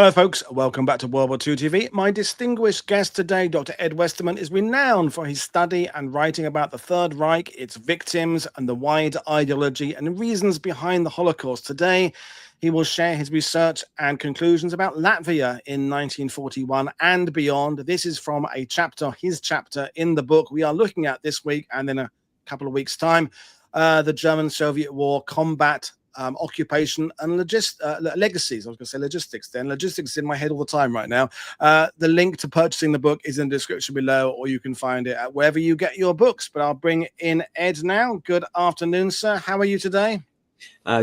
Hello, folks. Welcome back to World War II TV. My distinguished guest today, Dr. Ed Westermann, is renowned for his study and writing about the Third Reich, its victims, and the wide ideology and reasons behind the Holocaust. Today, he will share his research and conclusions about Latvia in 1941 and beyond. This is from a chapter, his chapter in the book we are looking at this week and in a couple of weeks' time, the German-Soviet War, Combat, occupation and legacies. I was going to say logistics then. Logistics is in my head all the time right now. The link to purchasing the book is in the description below, or you can find it at wherever you get your books. But I'll bring in Ed now. Good afternoon, sir. How are you today?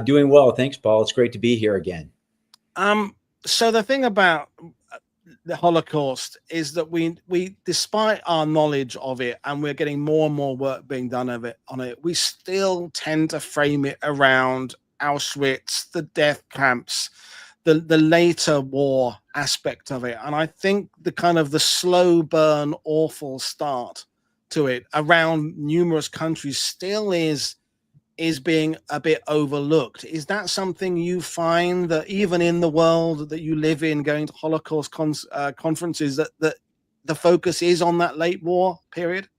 Doing well. Thanks, Paul. It's great to be here again. So the thing about the Holocaust is that we despite our knowledge of it, and we're getting more and more work being done on it, we still tend to frame it around Auschwitz, the death camps, the later war aspect of it. And I think the kind of the slow burn, awful start to it around numerous countries still is being a bit overlooked. Is that something you find, that even in the world that you live in, going to Holocaust conferences, that the focus is on that late war period?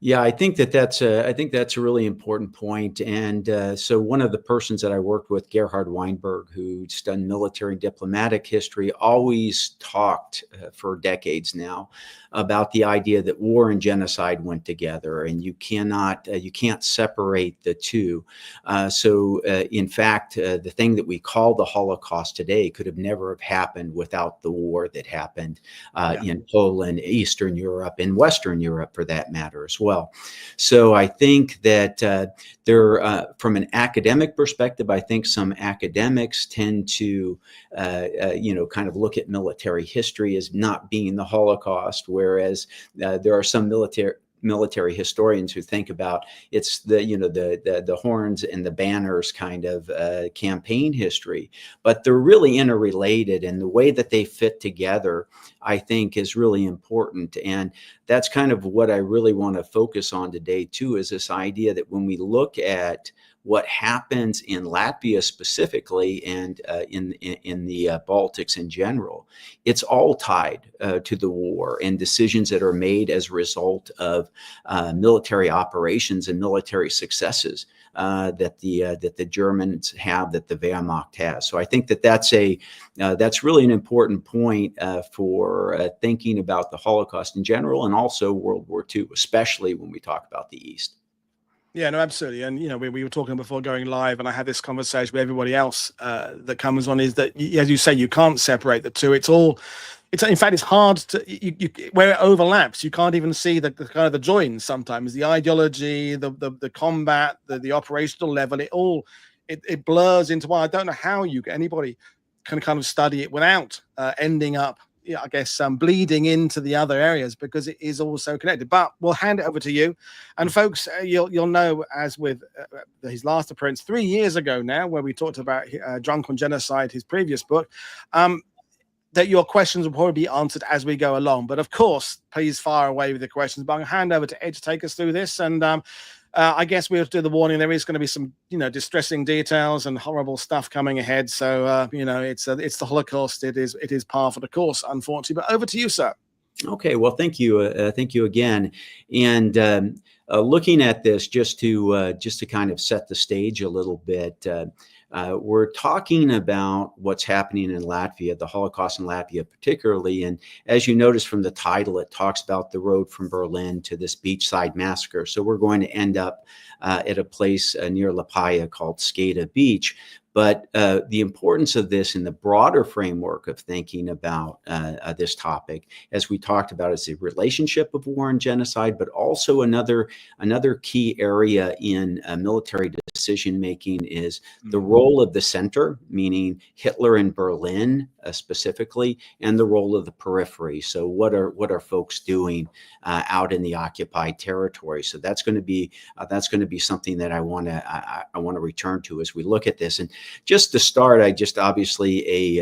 Yeah, I think that's a really important point. And so one of the persons that I worked with, Gerhard Weinberg, who's done military and diplomatic history, always talked for decades now about the idea that war and genocide went together, and you can't separate the two. In fact, the thing that we call the Holocaust today could have never have happened without the war that happened in Poland, Eastern Europe, and Western Europe, for that matter, as well. So I think that from an academic perspective, I think some academics tend to, kind of look at military history as not being the Holocaust, whereas there are some military historians who think about it's the horns and the banners kind of campaign history, but they're really interrelated, and the way that they fit together, I think, is really important. And that's kind of what I really want to focus on today too, is this idea that when we look at what happens in Latvia specifically, and in the Baltics in general, it's all tied to the war and decisions that are made as a result of military operations and military successes that the Germans have, that the Wehrmacht has. So I think that's really an important point for thinking about the Holocaust in general, and also World War II, especially when we talk about the East. Yeah, no, absolutely. And, we were talking before going live, and I had this conversation with everybody else that comes on, is that, as you say, you can't separate the two. In fact, it's hard to, where it overlaps, you can't even see the kind of the joins sometimes, the ideology, the combat, the operational level, it blurs into one. I don't know how anybody can kind of study it without ending up, I guess, bleeding into the other areas, because it is all so connected. But we'll hand it over to you. And folks, you'll know, as with his last appearance 3 years ago now, where we talked about Drunk on Genocide, his previous book, that your questions will probably be answered as we go along. But of course, please fire away with the questions. But I'll hand over to Ed to take us through this. And I guess we'll do the warning. There is going to be some, distressing details and horrible stuff coming ahead. So, it's the Holocaust. It is par for the course, unfortunately. But over to you, sir. Okay, well, thank you again. And looking at this, just to kind of set the stage a little bit, we're talking about what's happening in Latvia, the Holocaust in Latvia particularly. And as you notice from the title, it talks about the road from Berlin to this Beachside massacre. So we're going to end up at a place near Liepaja called Skata Beach. But the importance of this in the broader framework of thinking about this topic, as we talked about, is the relationship of war and genocide, but also another key area in military decision making is the role of the center, meaning Hitler in Berlin specifically, and the role of the periphery. So what are folks doing out in the occupied territory? So that's going to be something that I want to return to as we look at this. And just to start, obviously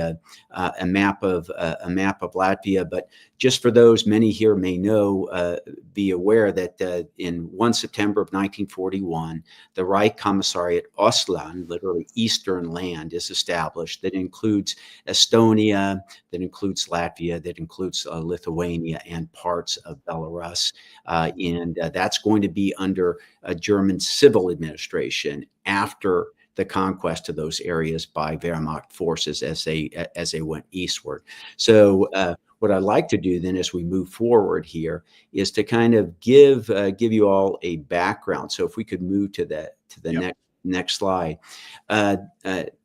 a map of Latvia. But just for those, many here may know, be aware that in 1 September of 1941, the Reich Commissariat Ostland, literally Eastern Land, is established. That includes Estonia, that includes Latvia, that includes Lithuania and parts of Belarus. And that's going to be under a German civil administration after the conquest of those areas by Wehrmacht forces as they went eastward. So what I'd like to do then as we move forward here is to kind of give you all a background. So if we could move to the next slide.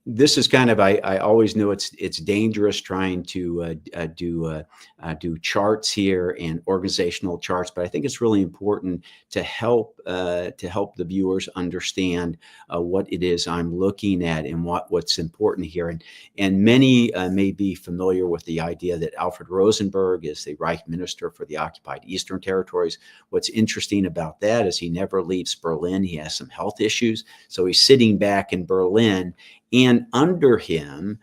This is kind of, I always know it's dangerous trying to do charts here and organizational charts, but I think it's really important to help the viewers understand what it is I'm looking at and what's important here. And many may be familiar with the idea that Alfred Rosenberg is the Reich Minister for the occupied Eastern Territories. What's interesting about that is he never leaves Berlin. He has some health issues, so he's sitting back in Berlin. And under him,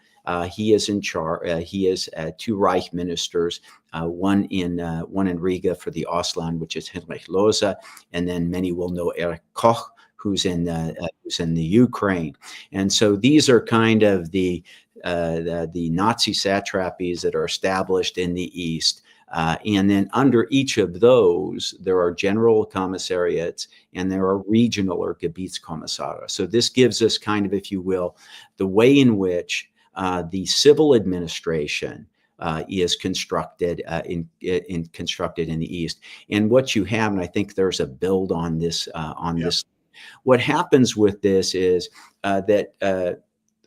he is in charge. He is 2 Reich ministers, one in Riga for the Ostland, which is Heinrich Lohse, and then many will know Erich Koch, who's in the Ukraine. And so these are kind of the Nazi satrapies that are established in the East. And then under each of those, there are general commissariats and there are regional or Gebietskommissare. So this gives us kind of, if you will, the way in which the civil administration is constructed constructed in the East. And what you have, and I think there's a build on this this. What happens with this is that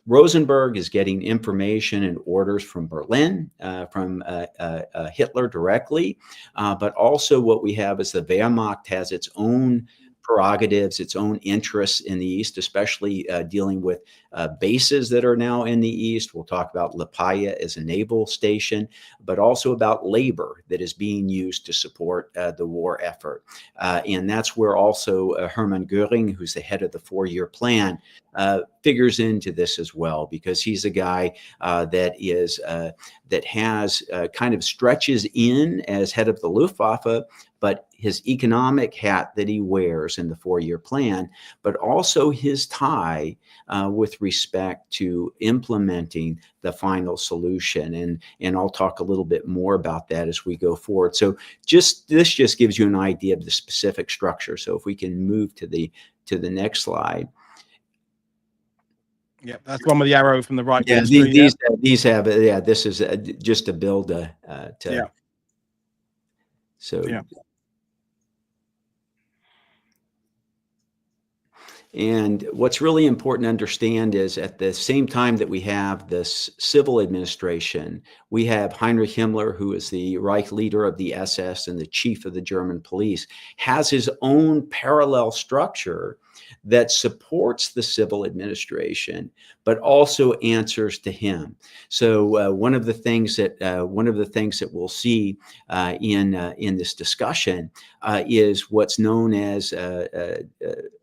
Rosenberg is getting information and orders from Berlin, from Hitler directly, but also what we have is the Wehrmacht has its own prerogatives, its own interests in the East, especially dealing with bases that are now in the East. We'll talk about Liepaja as a naval station, but also about labor that is being used to support the war effort. And that's where also Hermann Göring, who's the head of the 4-year plan, figures into this as well, because he's a guy that has kind of stretches in as head of the Luftwaffe, but his economic hat that he wears in the 4-year plan, but also his tie with respect to implementing the final solution. And I'll talk a little bit more about that as we go forward. So this just gives you an idea of the specific structure. So if we can move to the next slide. Yeah, that's one with the arrow from the right. Yeah, these have, this is just to build And what's really important to understand is at the same time that we have this civil administration, we have Heinrich Himmler, who is the Reich leader of the SS and the chief of the German police, has his own parallel structure that supports the civil administration, but also answers to him. So one of the things that we'll see in this discussion is what's known as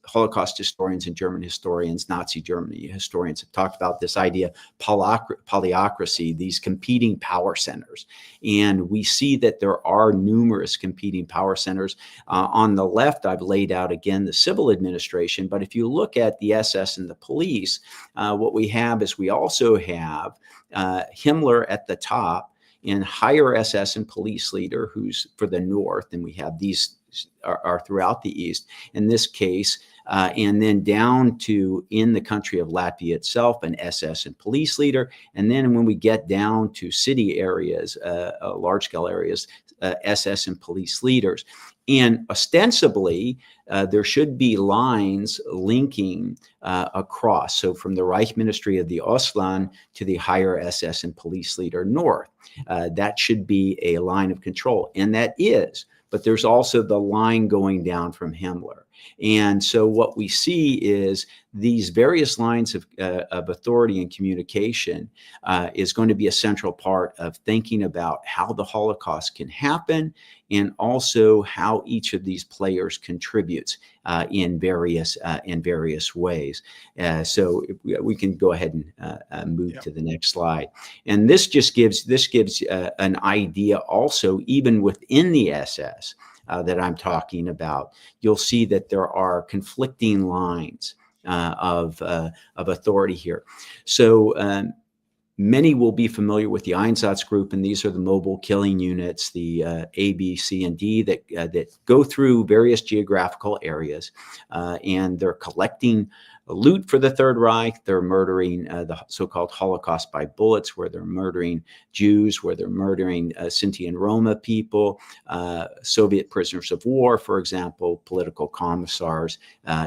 Holocaust historians and German historians, Nazi Germany historians have talked about this idea, polyocracy, these competing power centers. And we see that there are numerous competing power centers. On the left, I've laid out again the civil administration, but if you look at the SS and the police, what we have is we also have Himmler at the top and higher SS and police leader, who's for the North, and we have these are throughout the East in this case, and then down to in the country of Latvia itself, an SS and police leader. And then when we get down to city areas, large scale areas, SS and police leaders. And ostensibly, there should be lines linking across. So from the Reich Ministry of the Ostland to the higher SS and police leader north, that should be a line of control. And that is, but there's also the line going down from Himmler. And so what we see is these various lines of authority and communication is going to be a central part of thinking about how the Holocaust can happen, and also how each of these players contributes in various ways. So we can go ahead and move to the next slide. And this just gives an idea also, even within the SS that I'm talking about. You'll see that there are conflicting lines of authority here. So many will be familiar with the Einsatzgruppen, and these are the mobile killing units, the A, B, C, and D that go through various geographical areas, and they're collecting loot for the Third Reich. They're murdering the so-called Holocaust by bullets, where they're murdering Jews, where they're murdering Sinti and Roma people, Soviet prisoners of war, for example, political commissars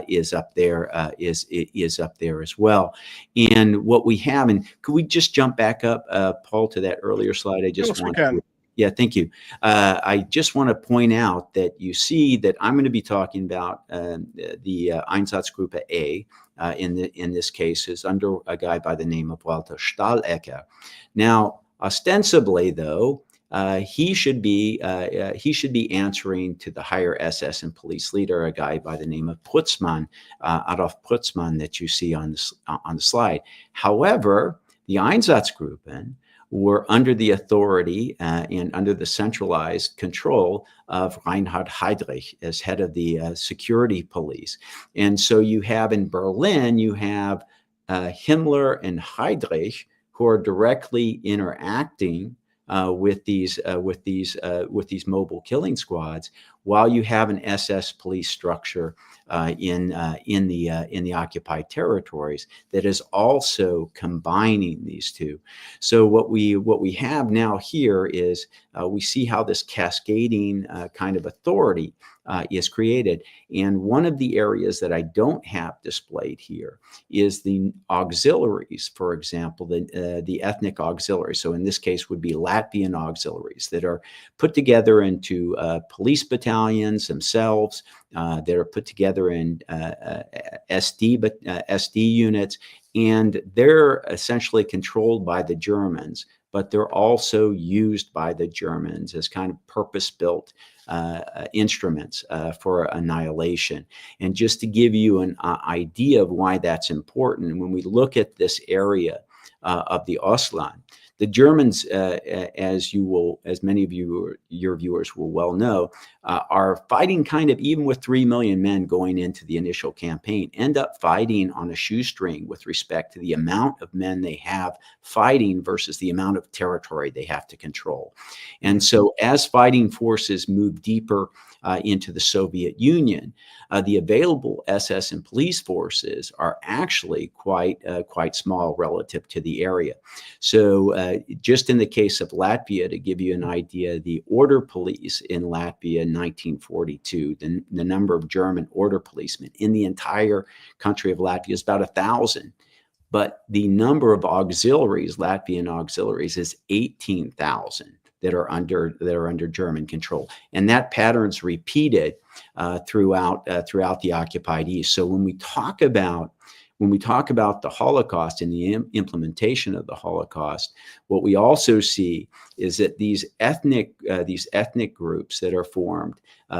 is up there as well. And what we have, and could we just jump back up, Paul, to that earlier slide? I just want to. Yeah, thank you. I just want to point out that you see that I'm going to be talking about the Einsatzgruppe A. In this case, is under a guy by the name of Walter Stahlecker. Now, ostensibly, though, he should be answering to the higher SS and police leader, a guy by the name of Putzmann, Adolf Putzmann, that you see on the slide. However, the Einsatzgruppen were under the authority and under the centralized control of Reinhard Heydrich as head of the security police. And so you have in Berlin, you have Himmler and Heydrich, who are directly interacting with these mobile killing squads, while you have an SS police structure in the occupied territories that is also combining these two. So what we have now here is we see how this cascading kind of authority is created. And one of the areas that I don't have displayed here is the auxiliaries, for example, the ethnic auxiliaries. So in this case would be Latvian auxiliaries that are put together into police battalions themselves, that are put together in SD units, and they're essentially controlled by the Germans, but they're also used by the Germans as kind of purpose-built instruments for annihilation. And just to give you an idea of why that's important, when we look at this area of the Ostland, the Germans, as many of your viewers will well know, are fighting kind of, even with 3 million men going into the initial campaign, end up fighting on a shoestring with respect to the amount of men they have fighting versus the amount of territory they have to control. And so as fighting forces move deeper into the Soviet Union, the available SS and police forces are actually quite small relative to the area. So just in the case of Latvia, to give you an idea, the order police in Latvia in 1942, the number of German order policemen in the entire country of Latvia is about 1,000. But the number of auxiliaries, Latvian auxiliaries, is 18,000 that are under German control, and that pattern's repeated throughout the occupied East. So when we talk about the Holocaust and the implementation of the Holocaust, what we also see is that these ethnic groups that are formed,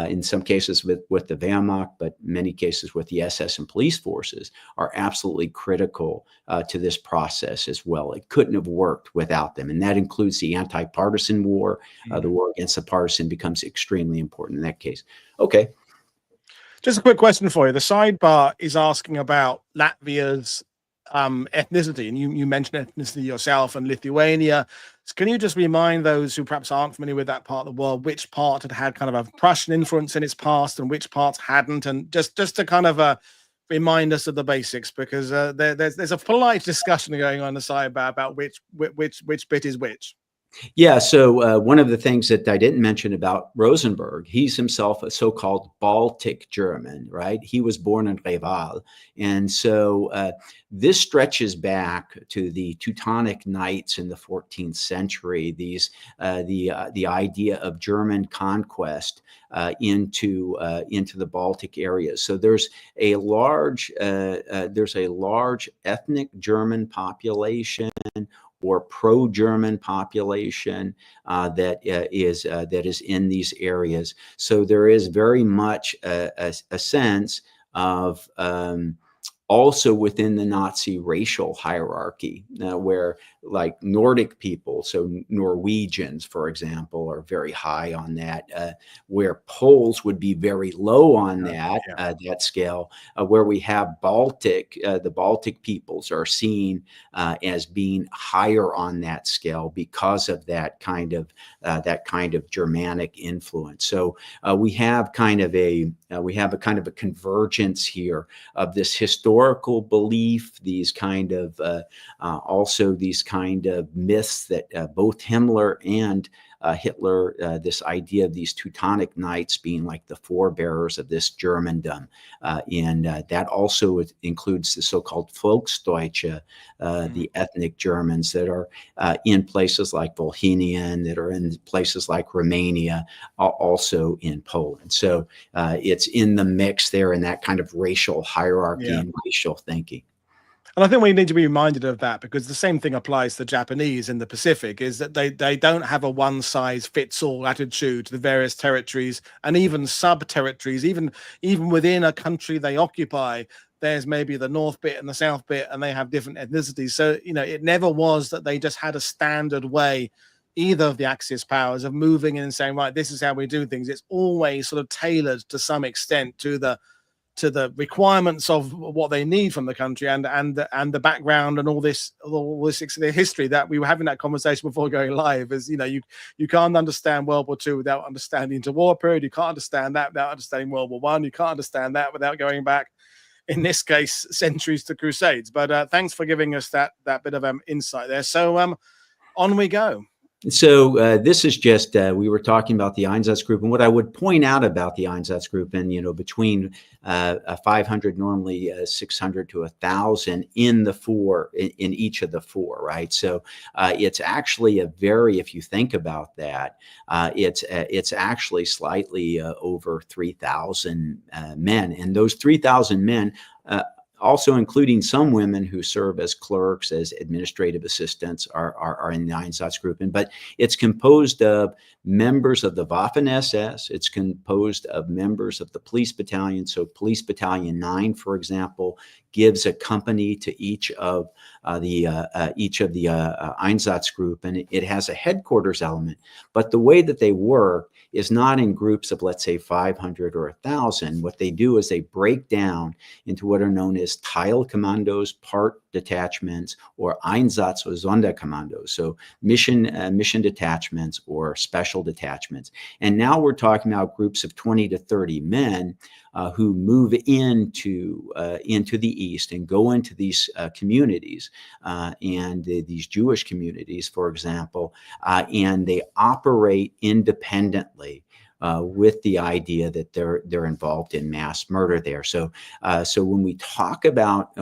in some cases with the Wehrmacht, but many cases with the SS and police forces, are absolutely critical to this process as well. It couldn't have worked without them, and that includes the anti-partisan war. The war against the partisan becomes extremely important in that case. Okay. Just a quick question for you. The sidebar is asking about Latvia's ethnicity, and you mentioned ethnicity yourself and Lithuania. So can you just remind those who perhaps aren't familiar with that part of the world, which part had kind of a Prussian influence in its past and which parts hadn't, and just to kind of remind us of the basics, because there's a polite discussion going on the sidebar about which bit is which. Yeah, so one of the things that I didn't mention about Rosenberg, he's himself a so-called Baltic German, right? He was born in Reval. And so this stretches back to the Teutonic Knights in the 14th century, the idea of German conquest into the Baltic areas. So there's a large ethnic German population or pro-German population that is in these areas. So there is very much a sense of also within the Nazi racial hierarchy, where like Nordic people, so Norwegians, for example, are very high on that, where Poles would be very low on that scale, where we have the Baltic peoples are seen as being higher on that scale because of that kind of Germanic influence. So we have kind of a convergence here of this historical belief, these kind of also these kind of myths that both Himmler and Hitler, this idea of these Teutonic Knights being like the forebearers of this Germandom. And that also includes the so-called Volksdeutsche, the ethnic Germans that are in places like Bohemian, that are in places like Romania, also in Poland. So it's in the mix there in that kind of racial hierarchy and racial thinking. And I think we need to be reminded of that, because the same thing applies to Japanese in the Pacific, is that they don't have a one size fits all attitude to the various territories and even sub territories, even within a country they occupy. There's maybe the north bit and the south bit, and they have different ethnicities. So, it never was that they just had a standard way, either of the Axis powers, of moving in and saying, right, this is how we do things. It's always sort of tailored to some extent to the requirements of what they need from the country, and the background and all this history that we were having that conversation before going live. Is you can't understand World War II without understanding the war period. You can't understand that without understanding World War I. You can't understand that without going back, in this case, centuries to Crusades. But thanks for giving us that bit of insight there. So on we go. So this is just, we were talking about the Einsatzgruppen, and what I would point out about the Einsatzgruppen, between 500, normally 600 to 1,000 in each of the four, right? So it's actually if you think about that, it's actually slightly over 3,000 men, and those 3,000 men, also including some women who serve as clerks, as administrative assistants, are in the Einsatzgruppen. But it's composed of members of the Waffen-SS. It's composed of members of the police battalion. So Police Battalion 9, for example, gives a company to each of the Einsatzgruppen, and it has a headquarters element. But the way that they work is not in groups of, let's say, 500 or 1,000. What they do is they break down into what are known as Teilkommandos, part detachments, or Einsatz or Sonderkommandos, so mission detachments or special detachments. And now we're talking about groups of 20 to 30 men who move into the East and go into these communities and these Jewish communities, for example, and they operate independently. With the idea that they're involved in mass murder there. So when we talk about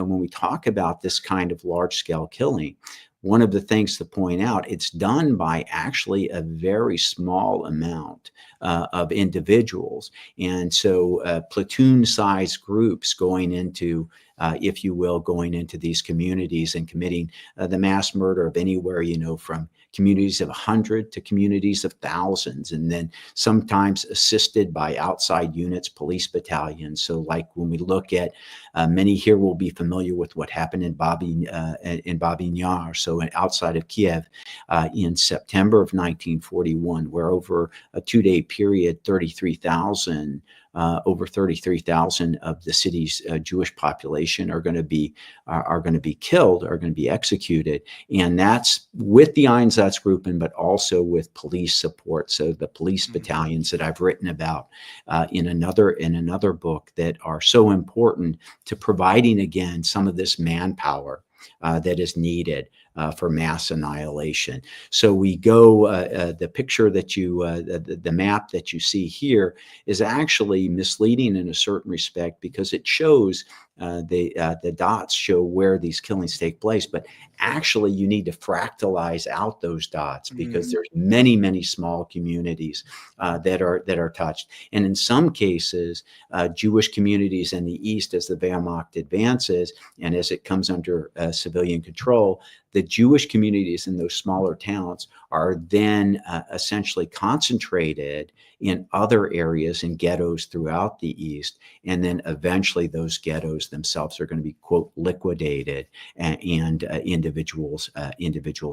this kind of large scale killing, one of the things to point out, it's done by actually a very small amount of individuals. And so platoon-sized groups going into, if you will, going into these communities and committing the mass murder of anywhere, from communities of 100 to communities of thousands, and then sometimes assisted by outside units, police battalions. So like when we look at, many here will be familiar with what happened in Babyn Yar, so outside of Kiev, in September of 1941, where over a 2-day period, over 33,000 of the city's Jewish population are going to be killed, are going to be executed, and that's with the Einsatzgruppen, but also with police support. So the police battalions that I've written about in another book that are so important to providing again some of this manpower that is needed for mass annihilation. So we go, the picture that you, the map that you see here is actually misleading in a certain respect, because it shows the dots show where these killings take place, but actually you need to fractalize out those dots, because there's many, many small communities that are touched. And in some cases, Jewish communities in the east, as the Wehrmacht advances and as it comes under civilian control, the Jewish communities in those smaller towns are then essentially concentrated in other areas, in ghettos throughout the East. And then eventually those ghettos themselves are going to be, quote, liquidated, and individuals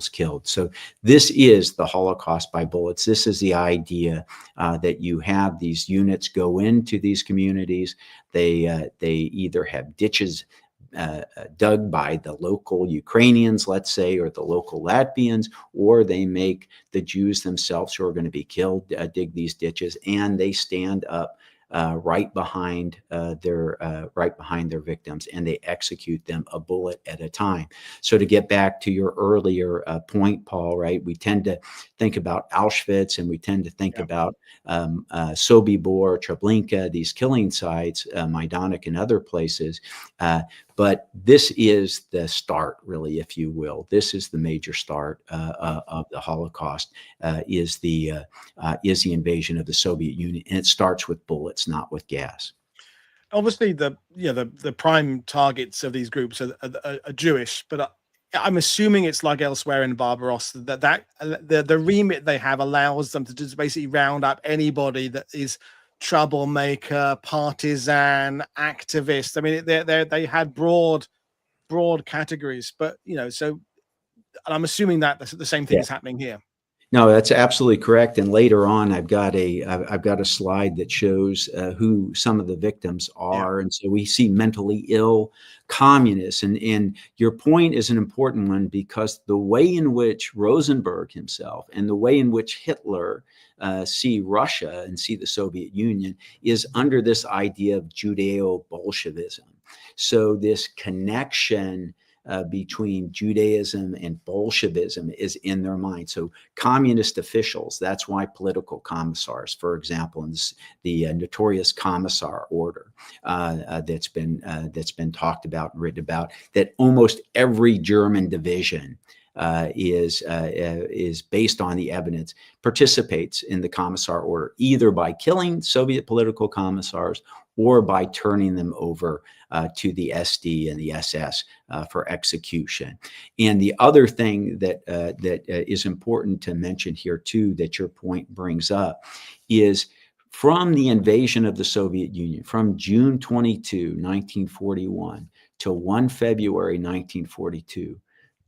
killed. So this is the Holocaust by bullets. This is the idea that you have these units go into these communities. They either have ditches dug by the local Ukrainians, let's say, or the local Latvians, or they make the Jews themselves who are going to be killed dig these ditches, and they stand up right behind their victims, and they execute them a bullet at a time. So to get back to your earlier point, Paul, right? We tend to think about Auschwitz, and we tend to think about Sobibor, Treblinka, these killing sites, Majdanek, and other places. But this is the start, really, if you will. This is the major start of the Holocaust, is the invasion of the Soviet Union, and it starts with bullets, not with gas. Obviously, the prime targets of these groups are Jewish, but I'm assuming it's like elsewhere in Barbaros, that the remit they have allows them to just basically round up anybody that is troublemaker, partisan, activist. I mean, they had broad categories, but so, and I'm assuming that the same thing is happening here. No, that's absolutely correct. And later on, I've got a slide that shows who some of the victims are. And so we see mentally ill communists. And your point is an important one, because the way in which Rosenberg himself and the way in which Hitler see Russia and see the Soviet Union is under this idea of Judeo-Bolshevism. So this connection between Judaism and Bolshevism is in their mind. So communist officials, that's why political commissars, for example, in the notorious Commissar order that's been talked about and written about, that almost every German division is based on the evidence, participates in the Commissar order, either by killing Soviet political commissars or by turning them over to the SD and the SS for execution. And the other thing that is important to mention here too, that your point brings up, is from the invasion of the Soviet Union, from June 22, 1941 to 1 February 1942,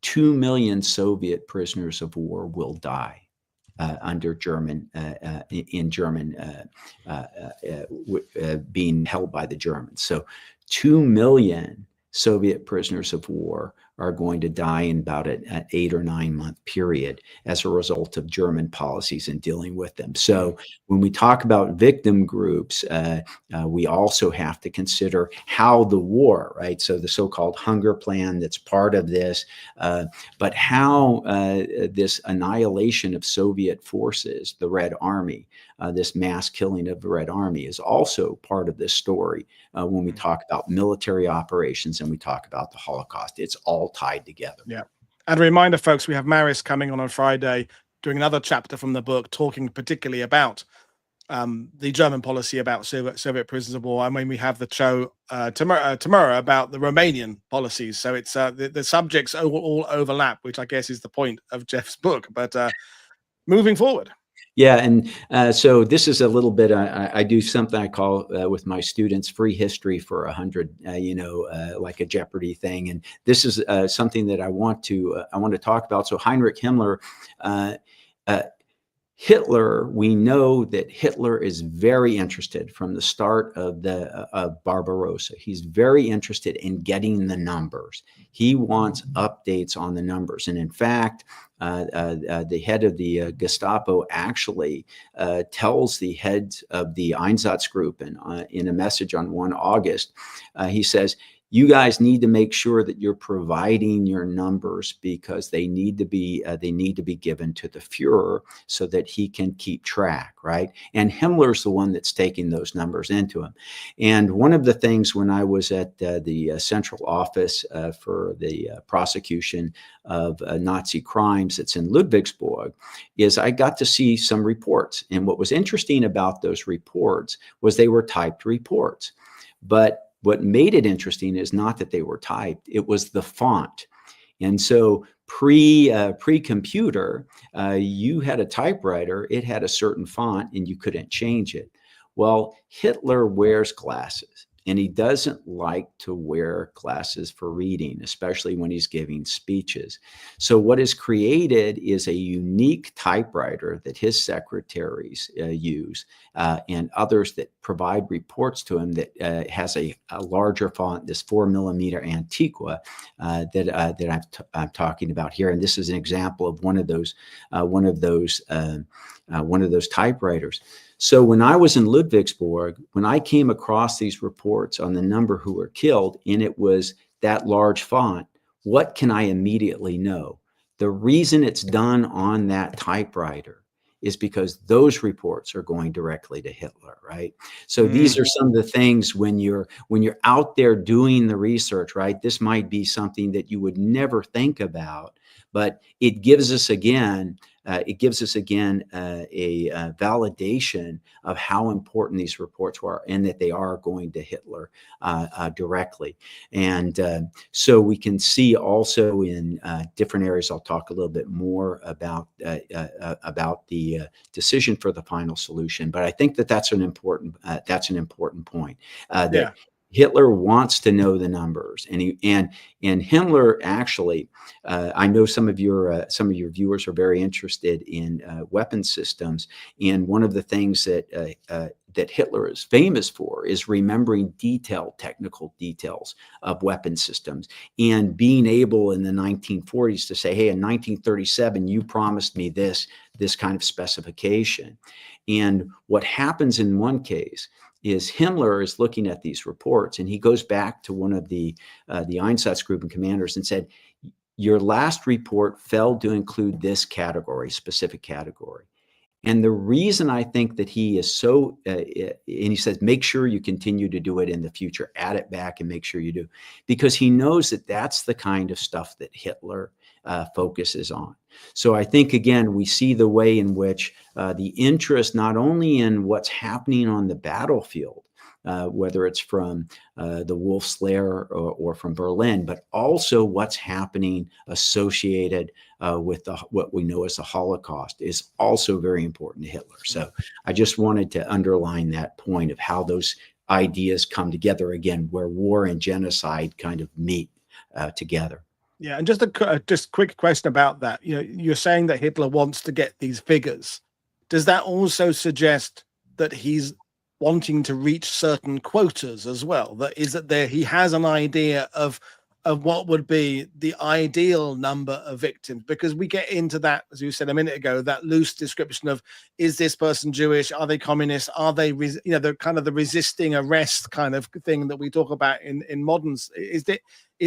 2 million Soviet prisoners of war will die under German, being held by the Germans. So 2 million Soviet prisoners of war are going to die in about an 8 or 9 month period as a result of German policies in dealing with them. So when we talk about victim groups, we also have to consider how the war, right? So the so-called hunger plan that's part of this, but how this annihilation of Soviet forces, the Red Army, this mass killing of the Red Army is also part of this story when we talk about military operations and we talk about the Holocaust. It's all tied together. Yeah. And a reminder, folks, we have Maris coming on Friday, doing another chapter from the book, talking particularly about the German policy about Soviet prisoners of war. I mean, we have the show tomorrow about the Romanian policies. So it's the subjects all overlap, which I guess is the point of Jeff's book. But moving forward. Yeah, and so this is a little bit. I do something I call with my students free history for 100. Like a Jeopardy thing, and this is something that I want to talk about. So Heinrich Himmler. Hitler, we know that Hitler is very interested from the start of Barbarossa. He's very interested in getting the numbers. He wants updates on the numbers. And in fact, the head of the Gestapo actually tells the heads of the Einsatzgruppen in a message on 1 August, he says, you guys need to make sure that you're providing your numbers, because they need to be given to the Fuhrer so that he can keep track, right? And Himmler's the one that's taking those numbers into him. And one of the things when I was at the central office for the prosecution of Nazi crimes that's in Ludwigsburg, is I got to see some reports. And what was interesting about those reports was they were typed reports. But what made it interesting is not that they were typed, it was the font. And so pre-computer, you had a typewriter, it had a certain font and you couldn't change it. Well, Hitler wears glasses, and he doesn't like to wear glasses for reading, especially when he's giving speeches. So what is created is a unique typewriter that his secretaries use, and others that provide reports to him, that has a larger font, this 4mm Antiqua that I'm talking about here. And this is an example of one of those typewriters. So when I was in Ludwigsburg, when I came across these reports on the number who were killed, and it was that large font, what can I immediately know? The reason it's done on that typewriter is because those reports are going directly to Hitler, right? So these are some of the things when you're out there doing the research, right? This might be something that you would never think about, but it gives us again a validation of how important these reports were, and that they are going to Hitler directly. And so we can see also in different areas. I'll talk a little bit more about the decision for the final solution. But I think that that's an important point. That Hitler wants to know the numbers, and Himmler actually. I know some of your viewers are very interested in weapon systems, and one of the things that Hitler is famous for is remembering detailed technical details of weapon systems, and being able in the 1940s to say, hey, in 1937 you promised me this kind of specification. And what happens in one case is Himmler is looking at these reports, and he goes back to one of the Einsatzgruppen commanders and said, your last report failed to include this category, specific category. And the reason I think that he is so, and he says, make sure you continue to do it in the future, add it back and make sure you do, because he knows that that's the kind of stuff that Hitler focuses on. So I think, again, we see the way in which the interest, not only in what's happening on the battlefield, whether it's from the Wolf's Lair or from Berlin, but also what's happening associated with what we know as the Holocaust, is also very important to Hitler. So I just wanted to underline that point of how those ideas come together, again, where war and genocide kind of meet together. Yeah, and just a quick question about that. You know, you're saying that Hitler wants to get these figures. Does that also suggest that he's wanting to reach certain quotas as well? That is that he has an idea of what would be the ideal number of victims, because we get into that, as you said a minute ago, that loose description of, is this person Jewish? Are they communists? Are they, the kind of the resisting arrest kind of thing that we talk about in moderns? Is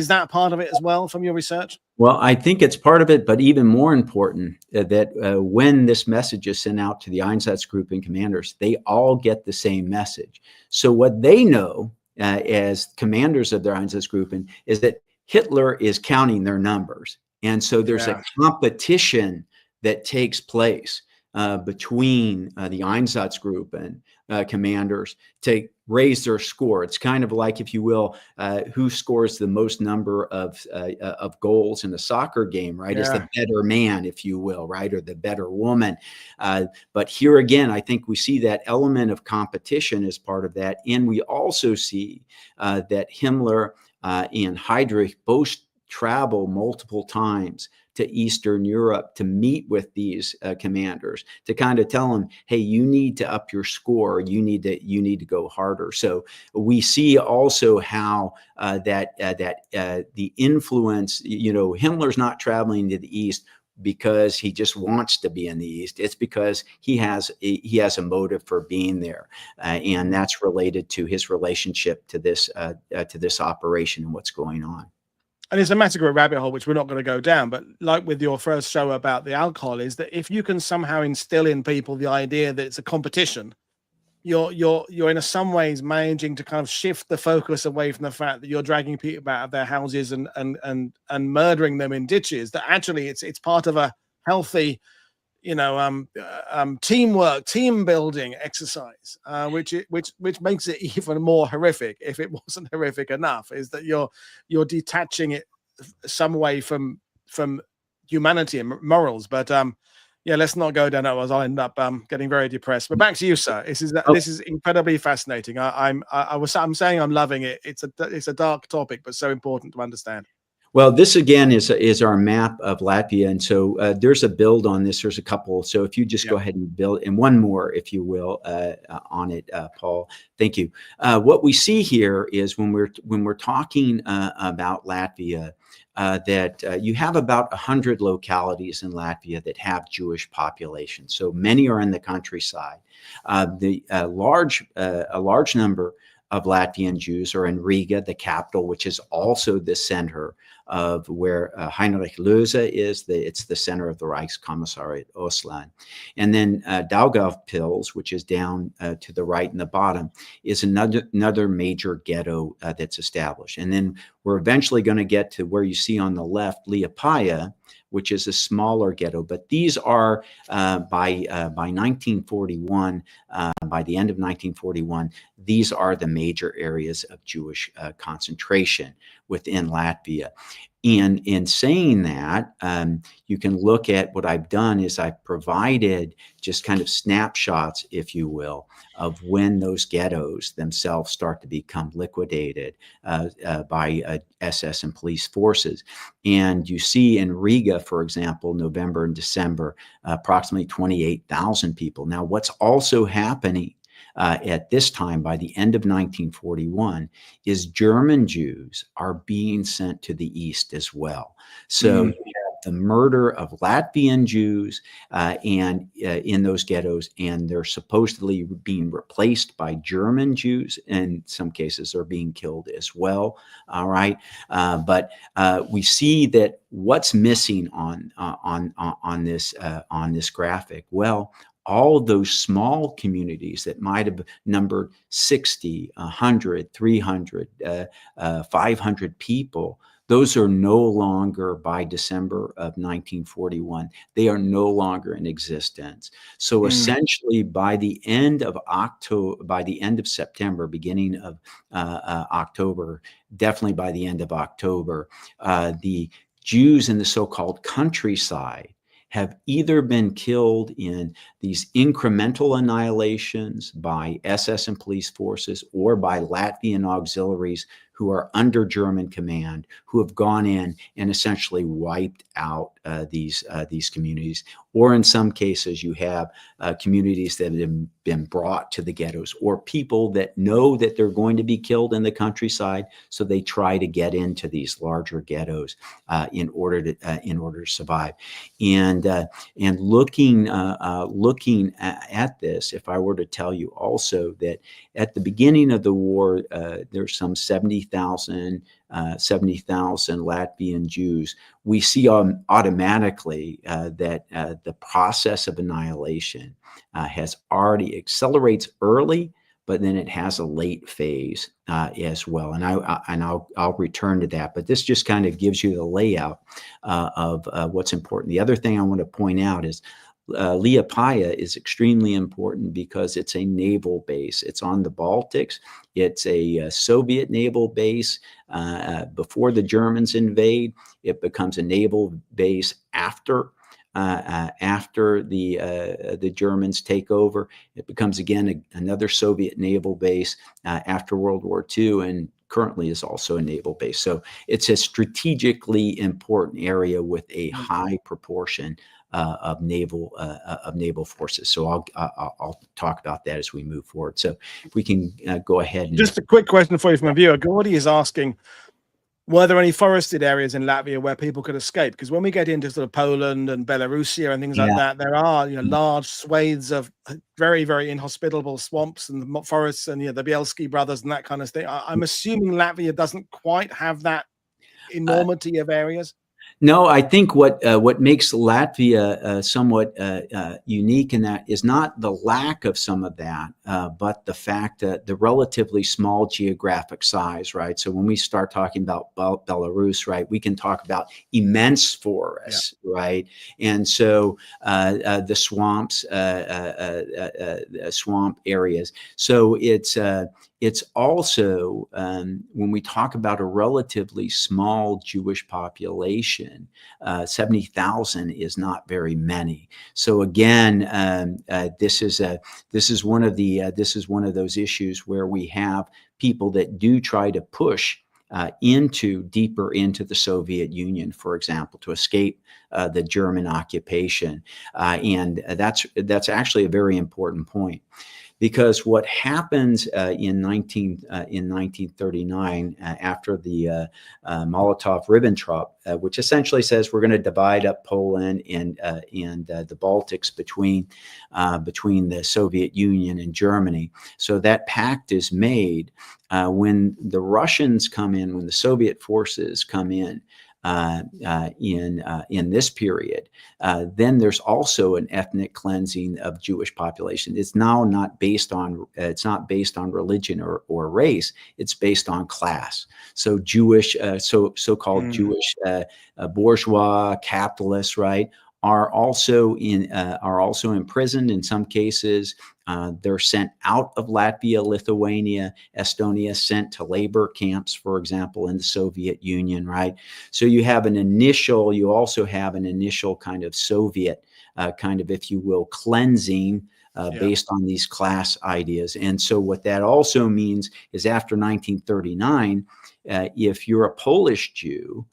that part of it as well from your research? Well, I think it's part of it, but even more important, that when this message is sent out to the Einsatzgruppen commanders, they all get the same message. So what they know as commanders of their Einsatzgruppen is that Hitler is counting their numbers. And so there's a competition that takes place between the Einsatzgruppen commanders to raise their score. It's kind of like, if you will, who scores the most number of goals in a soccer game, right? Is the better man, if you will, right? Or the better woman. But here again, I think we see that element of competition as part of that. And we also see that Himmler and Heydrich both travel multiple times to Eastern Europe to meet with these commanders, to kind of tell them, hey, you need to up your score. You need to go harder. So we see also how the influence, Himmler's not traveling to the East because he just wants to be in the East. It's because he has a motive for being there, and that's related to his relationship to this operation and what's going on. And it's a massacre rabbit hole, which we're not going to go down. But like with your first show about the alcohol, is that if you can somehow instill in people the idea that it's a competition, you're in some ways managing to kind of shift the focus away from the fact that you're dragging people out of their houses and murdering them in ditches. That actually it's part of a healthy, teamwork, team building exercise, which makes it even more horrific. If it wasn't horrific enough, is that you're detaching it some way from humanity and morals. But yeah, let's not go down that road. I'll end up getting very depressed. But back to you, sir. This is incredibly fascinating. I'm saying I'm loving it. It's a dark topic, but so important to understand. Well, this again is our map of Latvia, and so there's a build on this. There's a couple. So if you just go ahead and build, and one more, if you will, on it, Paul. Thank you. What we see here is when we're talking about Latvia, that you have about 100 localities in Latvia that have Jewish population. So many are in the countryside. A large number of Latvian Jews are in Riga, the capital, which is also the center of where Heinrich Löse is. It's the center of the Reichskommissariat Ostland. And then Daugavpils, which is down to the right in the bottom, is another major ghetto that's established. And then we're eventually going to get to where you see on the left, Liepaja, which is a smaller ghetto. But these are by 1941, by the end of 1941, these are the major areas of Jewish concentration within Latvia. And in saying that, you can look at what I've done is I've provided just kind of snapshots, if you will, of when those ghettos themselves start to become liquidated by SS and police forces. And you see in Riga, for example, November and December, approximately 28,000 people. Now, what's also happening at this time, by the end of 1941, is German Jews are being sent to the East as well. So you have the murder of Latvian Jews and in those ghettos, and they're supposedly being replaced by German Jews. In some cases, they're being killed as well. All right, but we see that what's missing on this graphic. Well, all of those small communities that might have numbered 60, 100, 300, 500 people, those are no longer, by December of 1941, they are no longer in existence. So essentially, by the end of September, beginning of October, definitely by the end of October, the Jews in the so-called countryside have either been killed in these incremental annihilations by SS and police forces or by Latvian auxiliaries who are under German command, who have gone in and essentially wiped out these communities. Or in some cases, you have communities that have been brought to the ghettos, or people that know that they're going to be killed in the countryside, so they try to get into these larger ghettos in order to survive. And looking at this, if I were to tell you also that at the beginning of the war, there's some 70,000 Latvian Jews, we see automatically that the process of annihilation has already accelerates early, but then it has a late phase as well. And I'll return to that. But this just kind of gives you the layout of what's important. The other thing I want to point out is Liepaja is extremely important because it's a naval base. It's on the Baltics. It's a Soviet naval base. Before the Germans invade, it becomes a naval base after the Germans take over. It becomes again another Soviet naval base after World War II, and currently is also a naval base. So it's a strategically important area with a high proportion of naval forces. So I'll talk about that as we move forward. So if we can go ahead. And just a quick question for you from a viewer. Gordy is asking, Were there any forested areas in Latvia where people could escape? Because when we get into sort of Poland and Belarusia and things like Yeah. that, there are, large swathes of very, very inhospitable swamps and forests, and the Bielski brothers and that kind of thing. I'm assuming Latvia doesn't quite have that Uh, enormity of areas. No, I think what makes Latvia somewhat unique in that is not the lack of some of that, but the fact that the relatively small geographic size, right? So when we start talking about Belarus, right, we can talk about immense forests, right? And so the swamps, swamp areas. So it's also, when we talk about a relatively small Jewish population, 70,000 is not very many. So again, this is one of those issues where we have people that do try to push deeper into the Soviet Union, for example, to escape the German occupation, and that's actually a very important point. Because what happens in 1939 after the Molotov-Ribbentrop, which essentially says we're going to divide up Poland and the Baltics between the Soviet Union and Germany. So that pact is made when the Russians come in, when the Soviet forces come in this period. Then there's also an ethnic cleansing of Jewish population. It's now not based on religion or race. It's based on class. So Jewish, so-called Jewish bourgeois capitalists, right, are also imprisoned in some cases. They're sent out of Latvia, Lithuania, Estonia, sent to labor camps, for example, in the Soviet Union, right? So you also have an initial kind of Soviet kind of, if you will, cleansing based on these class ideas. And so what that also means is after 1939, if you're a Polish Jew,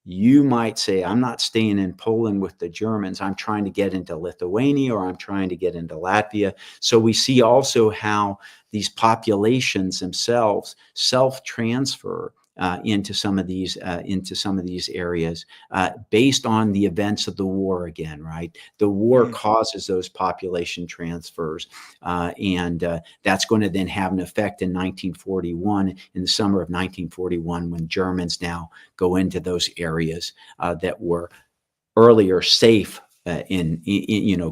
you might say, I'm not staying in Poland with the Germans. I'm trying to get into Lithuania, or I'm trying to get into Latvia. So we see also how these populations themselves self-transfer into some of these areas based on the events of the war again, right? The war causes those population transfers, and that's going to then have an effect in 1941, in the summer of 1941, when Germans now go into those areas that were earlier safe in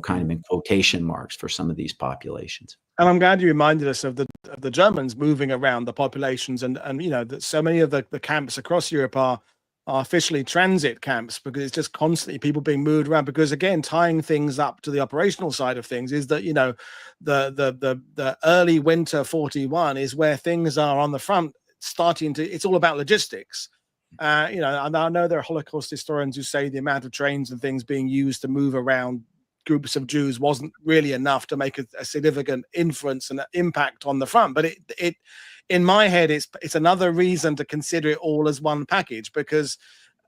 kind of in quotation marks for some of these populations. And I'm glad you reminded us of the Germans moving around the populations, and that so many of the camps across Europe are officially transit camps, because it's just constantly people being moved around. Because again, tying things up to the operational side of things is that the early winter 41 is where things are on the front starting to. It's all about logistics. And I know there are Holocaust historians who say the amount of trains and things being used to move around groups of Jews wasn't really enough to make a significant influence and impact on the front. But it in my head, it's another reason to consider it all as one package, because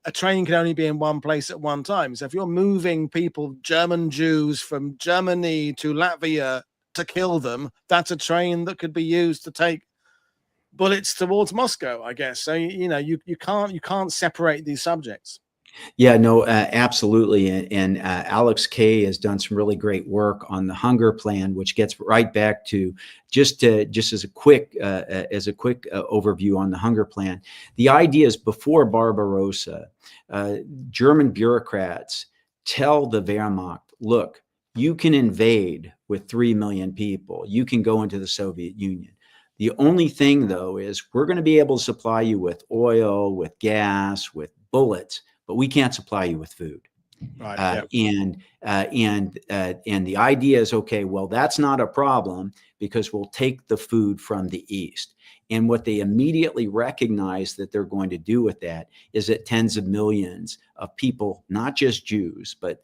a train can only be in one place at one time. So if you're moving people, German Jews, from Germany to Latvia to kill them, that's a train that could be used to take bullets towards Moscow, I guess. So you can't separate these subjects. Yeah, no, absolutely. And Alex Kay has done some really great work on the hunger plan, which gets right back to just as a quick overview on the hunger plan. The idea is, before Barbarossa, German bureaucrats tell the Wehrmacht, look, you can invade with 3 million people. You can go into the Soviet Union. The only thing, though, is we're going to be able to supply you with oil, with gas, with bullets, but we can't supply you with food. Right. And the idea is, okay, well, that's not a problem, because we'll take the food from the East. And what they immediately recognize that they're going to do with that is that tens of millions of people, not just Jews, but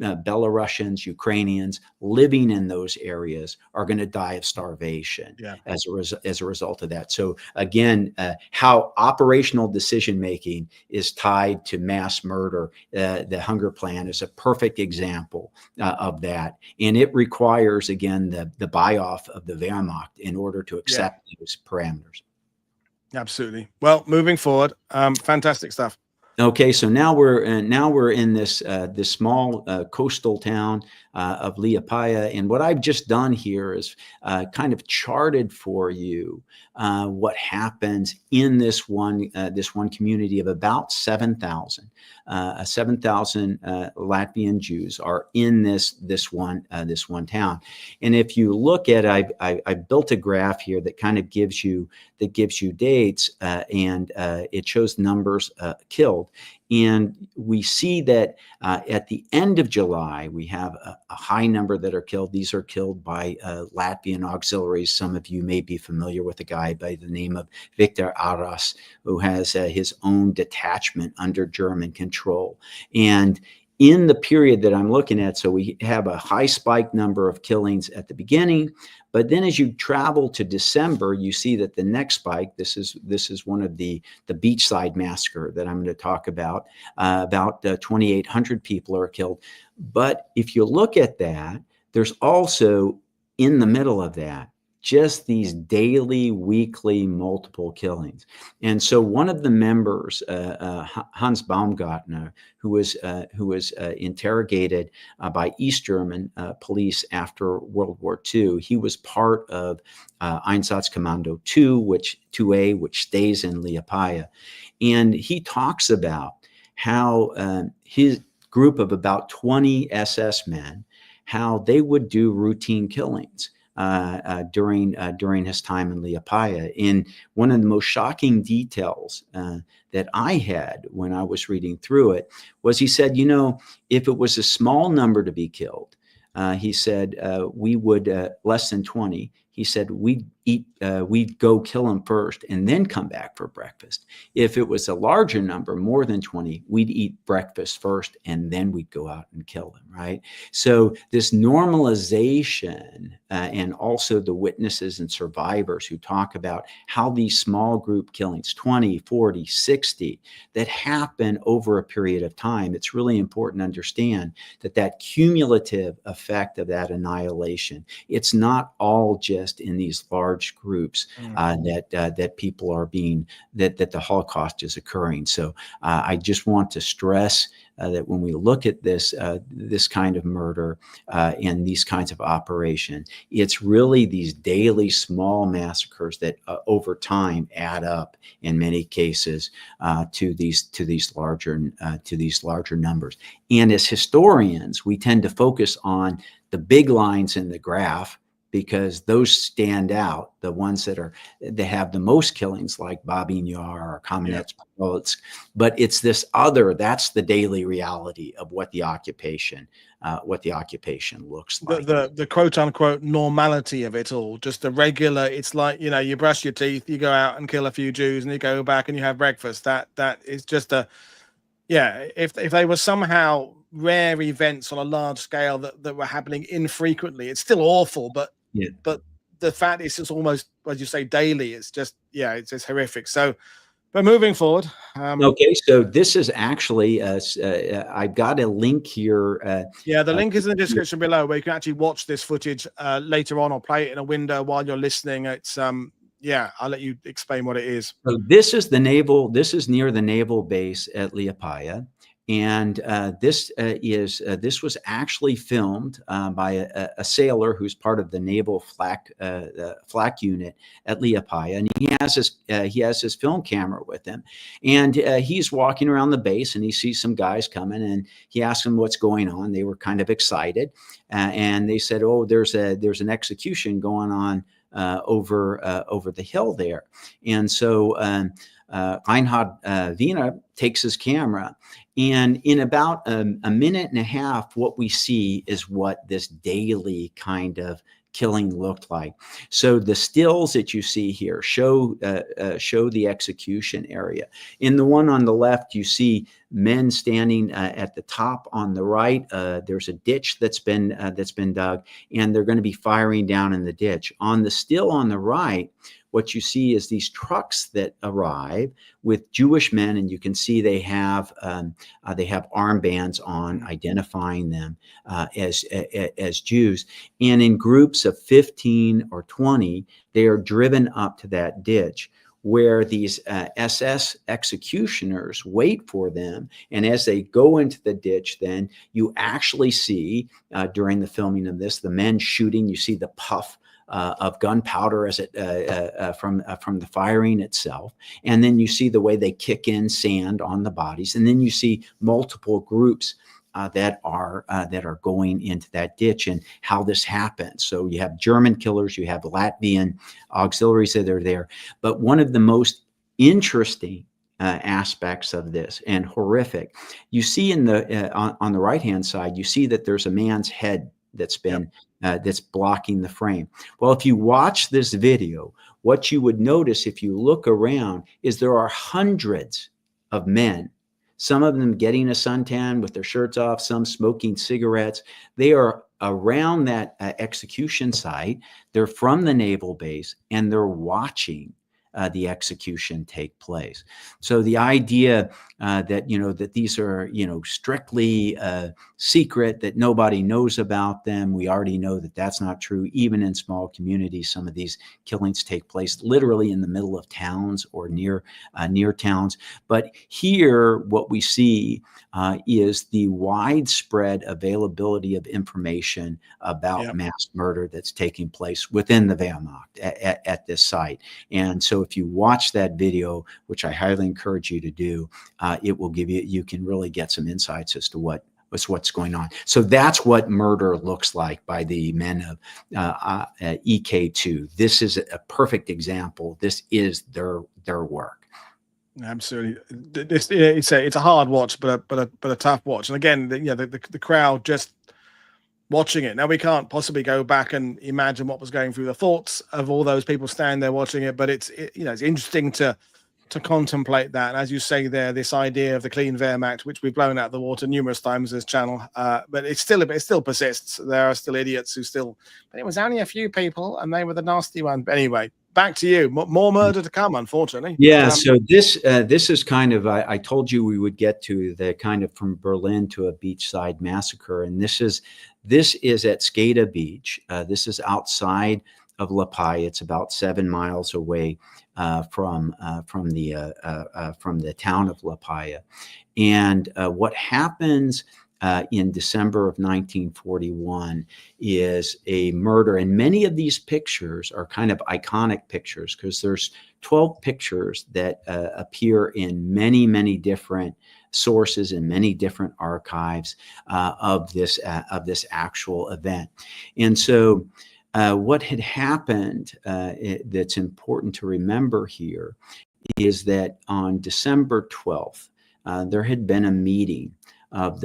Belarusians, Ukrainians living in those areas, are going to die of starvation as a result of that. So again, how operational decision making is tied to mass murder. The hunger plan is a perfect example of that, and it requires, again, the buy-off of the Wehrmacht in order to accept those parameters. Absolutely. Well, moving forward, fantastic stuff. Okay, so now we're in this this small coastal town of Liepaja, and what I've just done here is kind of charted for you what happens in this one community of about 7,000. 7,000 Latvian Jews are in this one town, and if you look at it, I built a graph here that kind of gives you dates and it shows numbers killed. And we see that at the end of July, we have a high number that are killed. These are killed by Latvian auxiliaries. Some of you may be familiar with a guy by the name of Viktor Aras, who has his own detachment under German control. And in the period that I'm looking at, so we have a high spike number of killings at the beginning, but then as you travel to December, you see that the next spike, this is one of the Beachside massacre that I'm going to talk about. About 2,800 people are killed. But if you look at that, there's also in the middle of that just these daily, weekly, multiple killings. And so one of the members, Hans Baumgartner, who was interrogated by East German police after World War II, he was part of Einsatzkommando 2A, which stays in Liepaja. And he talks about how his group of about 20 SS men, how they would do routine killings during his time in Liepaja. And one of the most shocking details that I had when I was reading through it was he said, you know, if it was a small number to be killed, he said we would less than 20. He said we'd go kill them first and then come back for breakfast. If it was a larger number, more than 20, we'd eat breakfast first and then we'd go out and kill them, right? So this normalization and also the witnesses and survivors who talk about how these small group killings, 20, 40, 60, that happen over a period of time, it's really important to understand that cumulative effect of that annihilation, it's not all just in these large groups that people are being, that the Holocaust is occurring. So I just want to stress that when we look at this kind of murder and these kinds of operation, it's really these daily small massacres that over time add up in many cases to these larger numbers. And as historians, we tend to focus on the big lines in the graph, because those stand out, the ones that have the most killings, like Babin Yar or Kamenets Polotsk. But it's this other, that's the daily reality of what the occupation looks like. The quote unquote normality of it all, just the regular. It's like, you know, you brush your teeth, you go out and kill a few Jews, and you go back and you have breakfast. That is just a, yeah. If they were somehow rare events on a large scale that were happening infrequently, it's still awful, but the fact is it's almost, as you say, daily. It's just, yeah, it's horrific. So, but moving forward. Okay, so this is actually, I've got a link here. Yeah, the link is in the description below, where you can actually watch this footage later on, or play it in a window while you're listening. It's yeah, I'll let you explain what it is. So this is near the naval base at Liepaja. And this was actually filmed by a sailor who's part of the naval flak unit at Liepaja, and he has his film camera with him, and he's walking around the base, and he sees some guys coming, and he asks them what's going on. They were kind of excited, and they said, "Oh, there's an execution going on over the hill there," and so. Reinhard Wiener takes his camera, and in about a minute and a half, what we see is what this daily kind of killing looked like. So the stills that you see here show the execution area. In the one on the left, you see men standing at the top. On the right, there's a ditch that's been dug, and they're going to be firing down in the ditch. On the still on the right, what you see is these trucks that arrive with Jewish men, and you can see they have armbands on, identifying them as Jews. And in groups of 15 or 20, they are driven up to that ditch. where these SS executioners wait for them. And as they go into the ditch, then you actually see during the filming of this, the men shooting. You see the puff of gunpowder as it from the firing itself, and then you see the way they kick in sand on the bodies, and then you see multiple groups that are going into that ditch, and how this happens. So you have German killers, you have Latvian auxiliaries that are there, but one of the most interesting aspects of this, and horrific, you see in the on the right hand side, you see that there's a man's head that's been that's blocking the frame. Well, if you watch this video, what you would notice if you look around is there are hundreds of men, some of them getting a suntan with their shirts off, some smoking cigarettes. They are around that execution site. They're from the naval base, and they're watching the execution take place. So the idea that, that these are, strictly secret, that nobody knows about them, we already know that that's not true. Even in small communities, some of these killings take place literally in the middle of towns or near towns. But here, what we see is the widespread availability of information about mass murder that's taking place within the Wehrmacht at this site. And so if you watch that video, which I highly encourage you to do, it will give you can really get some insights as to what's going on. So that's what murder looks like by the men of EK2. This is a perfect example. This is their work. Absolutely, it's a hard watch, but a tough watch. And again, the crowd just watching it. Now, we can't possibly go back and imagine what was going through the thoughts of all those people standing there watching it, but it's interesting to contemplate that. And as you say there, this idea of the clean Wehrmacht, which we've blown out of the water numerous times this channel, but it still persists. There are still idiots who still, but it was only a few people and they were the nasty one. But anyway, back to you. More murder to come, unfortunately. Yeah. So this is kind of, I told you we would get to the kind of from Berlin to a beachside massacre. And this is at Skada Beach. This is outside of Liepaja. It's about 7 miles away from the town of Liepaja. And what happens in December of 1941 is a murder. And many of these pictures are kind of iconic pictures, because there's 12 pictures that appear in many, many different sources and many different archives of this actual event. And so what had happened that's important to remember here is that on December 12th, there had been a meeting of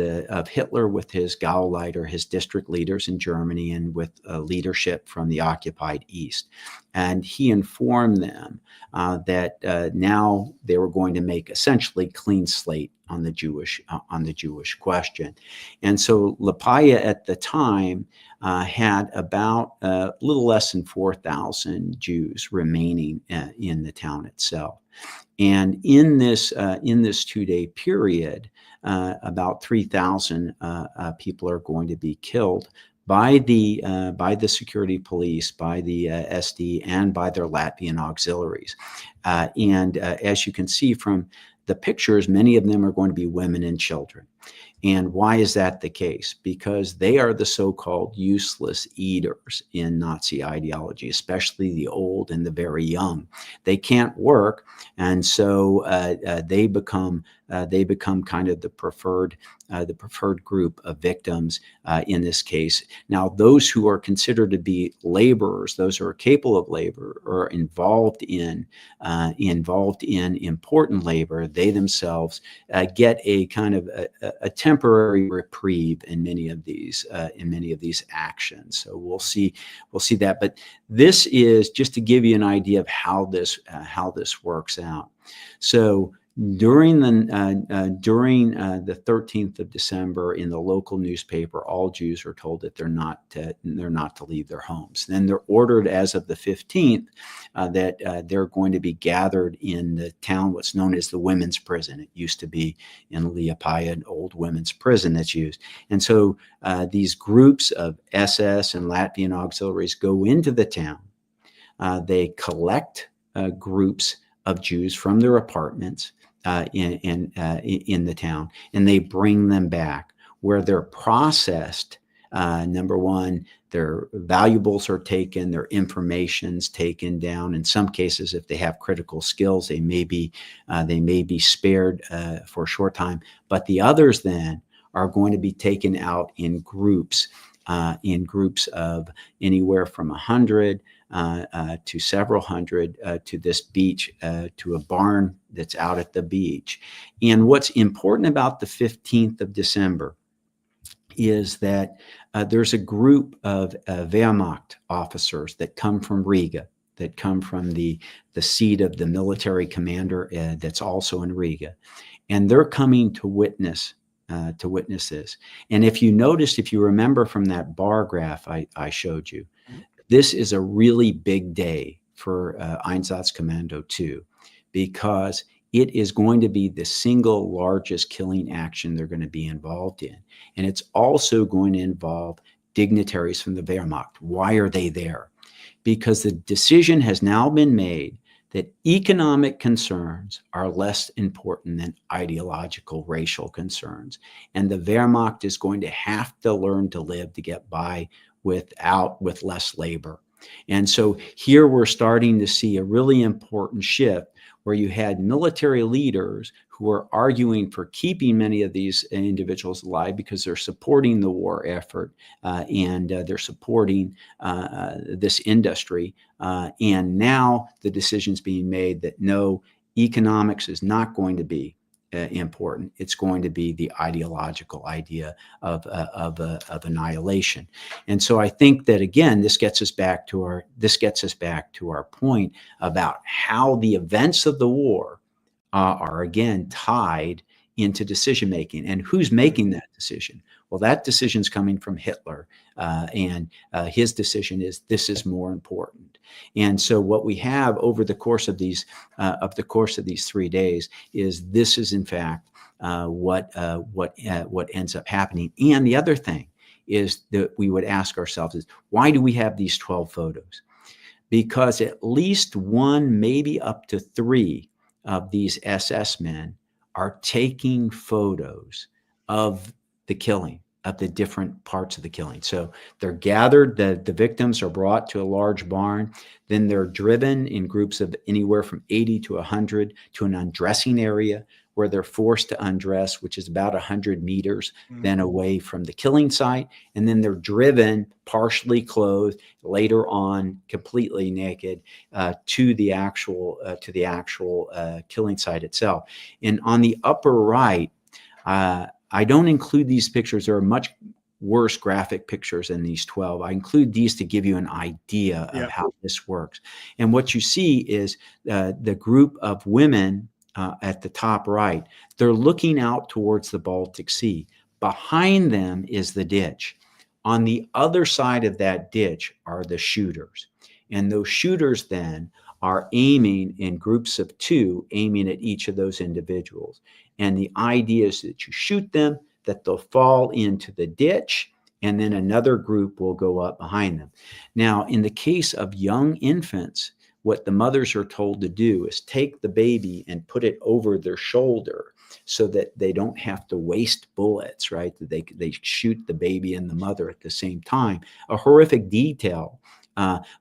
Hitler with his Gauleiter, his district leaders in Germany, and with leadership from the occupied East. And he informed them that now they were going to make essentially clean slate on the Jewish question. And so Liepaja at the time had about a little less than 4,000 Jews remaining in the town itself. And in this 2-day period, about 3,000 people are going to be killed by the security police, by the SD, and by their Latvian auxiliaries. And as you can see from the pictures, many of them are going to be women and children. And why is that the case? Because they are the so-called useless eaters in Nazi ideology, especially the old and the very young. They can't work, and so they become kind of the preferred group of victims in this case. Now, those who are considered to be laborers, those who are capable of labor, or involved in important labor, they themselves get a kind of a temporary reprieve in many of these actions. So we'll see that. But this is just to give you an idea of how this works out. So during the 13th of December, in the local newspaper, all Jews are told that they're not to leave their homes. Then they're ordered as of the 15th that they're going to be gathered in the town, what's known as the women's prison. It used to be in Liepaja, an old women's prison that's used. And so these groups of SS and Latvian auxiliaries go into the town. They collect groups of Jews from their apartments in the town, and they bring them back where they're processed. Number one, their valuables are taken, their information's taken down. In some cases, if they have critical skills, they may be spared for a short time. But the others then are going to be taken out in groups of anywhere from 100 to several hundred to this beach, to a barn that's out at the beach. And what's important about the 15th of December is that there's a group of Wehrmacht officers that come from Riga, that come from the seat of the military commander that's also in Riga. And they're coming to witness this. And if you remember from that bar graph I showed you, this is a really big day for Einsatzkommando 2, because it is going to be the single largest killing action they're going to be involved in. And it's also going to involve dignitaries from the Wehrmacht. Why are they there? Because the decision has now been made that economic concerns are less important than ideological racial concerns. And the Wehrmacht is going to have to learn to live to get by with less labor. And so here we're starting to see a really important shift, where you had military leaders who are arguing for keeping many of these individuals alive because they're supporting the war effort, and they're supporting this industry. And now the decision's being made that no, economics is not going to be important. It's going to be the ideological idea of annihilation. And so I think that, again, this gets us back to our point about how the events of the war are again tied into decision making. And who's making that decision? Well, that decision's coming from Hitler, and his decision is this is more important. And so what we have over the course of these 3 days is this is in fact what ends up happening. And the other thing is that we would ask ourselves is, why do we have these 12 photos? Because at least one, maybe up to 3 of these SS men are taking photos of the killing, of the different parts of the killing. So they're gathered, the victims are brought to a large barn, then they're driven in groups of anywhere from 80 to 100 to an undressing area where they're forced to undress, which is about 100 meters then away from the killing site. And then they're driven partially clothed, later on completely naked, to the actual killing site itself. And on the upper right, I don't include these pictures. There are much worse graphic pictures than these 12. I include these to give you an idea of how this works. And what you see is the group of women at the top right. They're looking out towards the Baltic Sea. Behind them is the ditch. On the other side of that ditch are the shooters. And those shooters then are aiming in groups of 2, aiming at each of those individuals. And the idea is that you shoot them, that they'll fall into the ditch, and then another group will go up behind them. Now, in the case of young infants, what the mothers are told to do is take the baby and put it over their shoulder so that they don't have to waste bullets, right? That they shoot the baby and the mother at the same time. A horrific detail,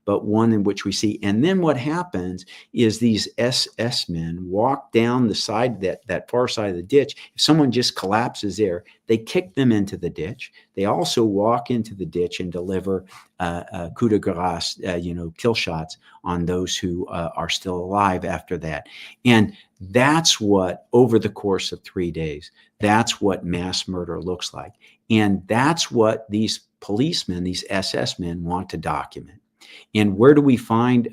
but one in which we see. And then what happens is these SS men walk down the side, that far side of the ditch. If someone just collapses there, they kick them into the ditch. They also walk into the ditch and deliver coup de grace, kill shots on those who are still alive after that. And that's what, over the course of 3 days, that's what mass murder looks like. And that's what these policemen, these SS men, want to document. And where do we find,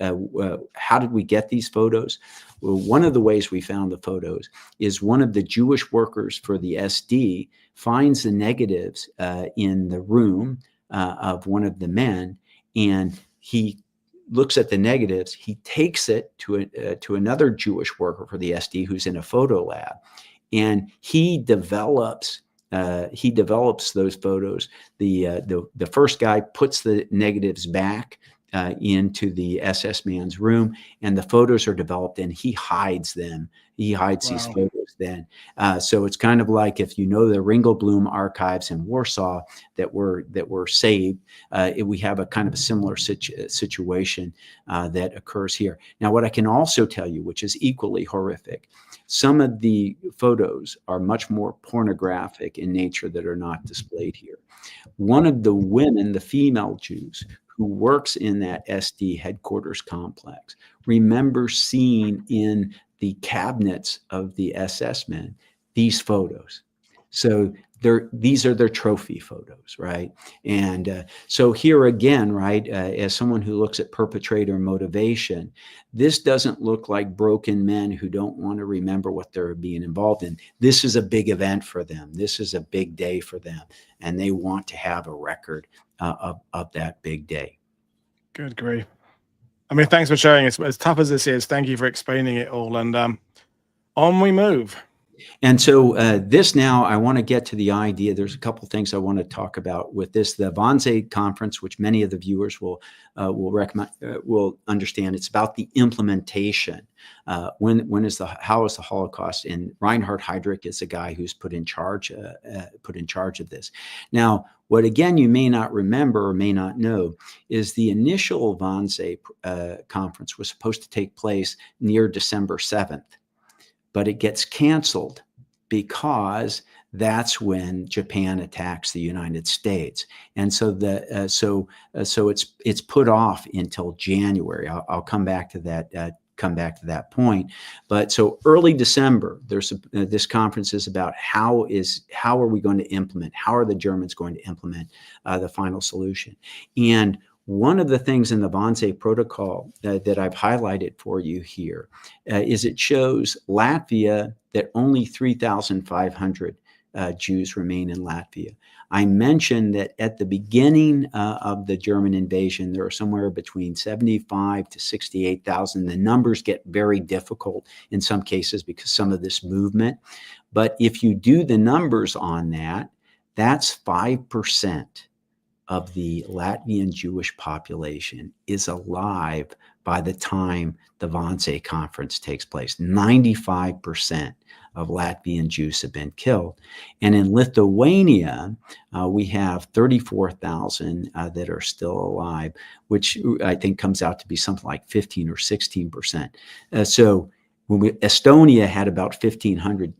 how did we get these photos? Well, one of the ways we found the photos is one of the Jewish workers for the SD finds the negatives in the room of one of the men, and he looks at the negatives. He takes it to another Jewish worker for the SD who's in a photo lab, and he develops those photos. The first guy puts the negatives back into the SS man's room, and the photos are developed, and he hides them. He hides these photos then. So it's kind of like, if you know the Ringelblum archives in Warsaw that were saved, we have a kind of a similar situation that occurs here. Now, what I can also tell you, which is equally horrific, some of the photos are much more pornographic in nature that are not displayed here. One of the women, the female Jews, who works in that SD headquarters complex, remembers seeing in the cabinets of the SS men these photos. So these are their trophy photos, right? And so here again, right, as someone who looks at perpetrator motivation, this doesn't look like broken men who don't want to remember what they're being involved in. This is a big event for them. This is a big day for them, and they want to have a record of that big day. Good grief. I mean, thanks for sharing. It's as tough as this is. Thank you for explaining it all. And on we move. And so this now, I want to get to the idea. There's a couple of things I want to talk about with this. The Wannsee Conference, which many of the viewers will understand. It's about the implementation. How is the Holocaust? And Reinhard Heydrich is the guy who's put in charge of this. Now, what again you may not remember or may not know is the initial Wannsee Conference was supposed to take place near December 7th. But it gets canceled because that's when Japan attacks the United States, and so it's put off until January. I'll come back to that. Come back to that point. But so early December, this conference is about how are we going to implement? How are the Germans going to implement the final solution? And one of the things in the Wannsee Protocol that I've highlighted for you here is it shows Latvia that only 3,500 Jews remain in Latvia. I mentioned that at the beginning of the German invasion, there are somewhere between 75 to 68,000. The numbers get very difficult in some cases because some of this movement. But if you do the numbers on that, that's 5%. Of the Latvian Jewish population is alive by the time the Wannsee Conference takes place. 95% of Latvian Jews have been killed. And in Lithuania, we have 34,000 that are still alive, which I think comes out to be something like 15 or 16%. So Estonia had about 1,500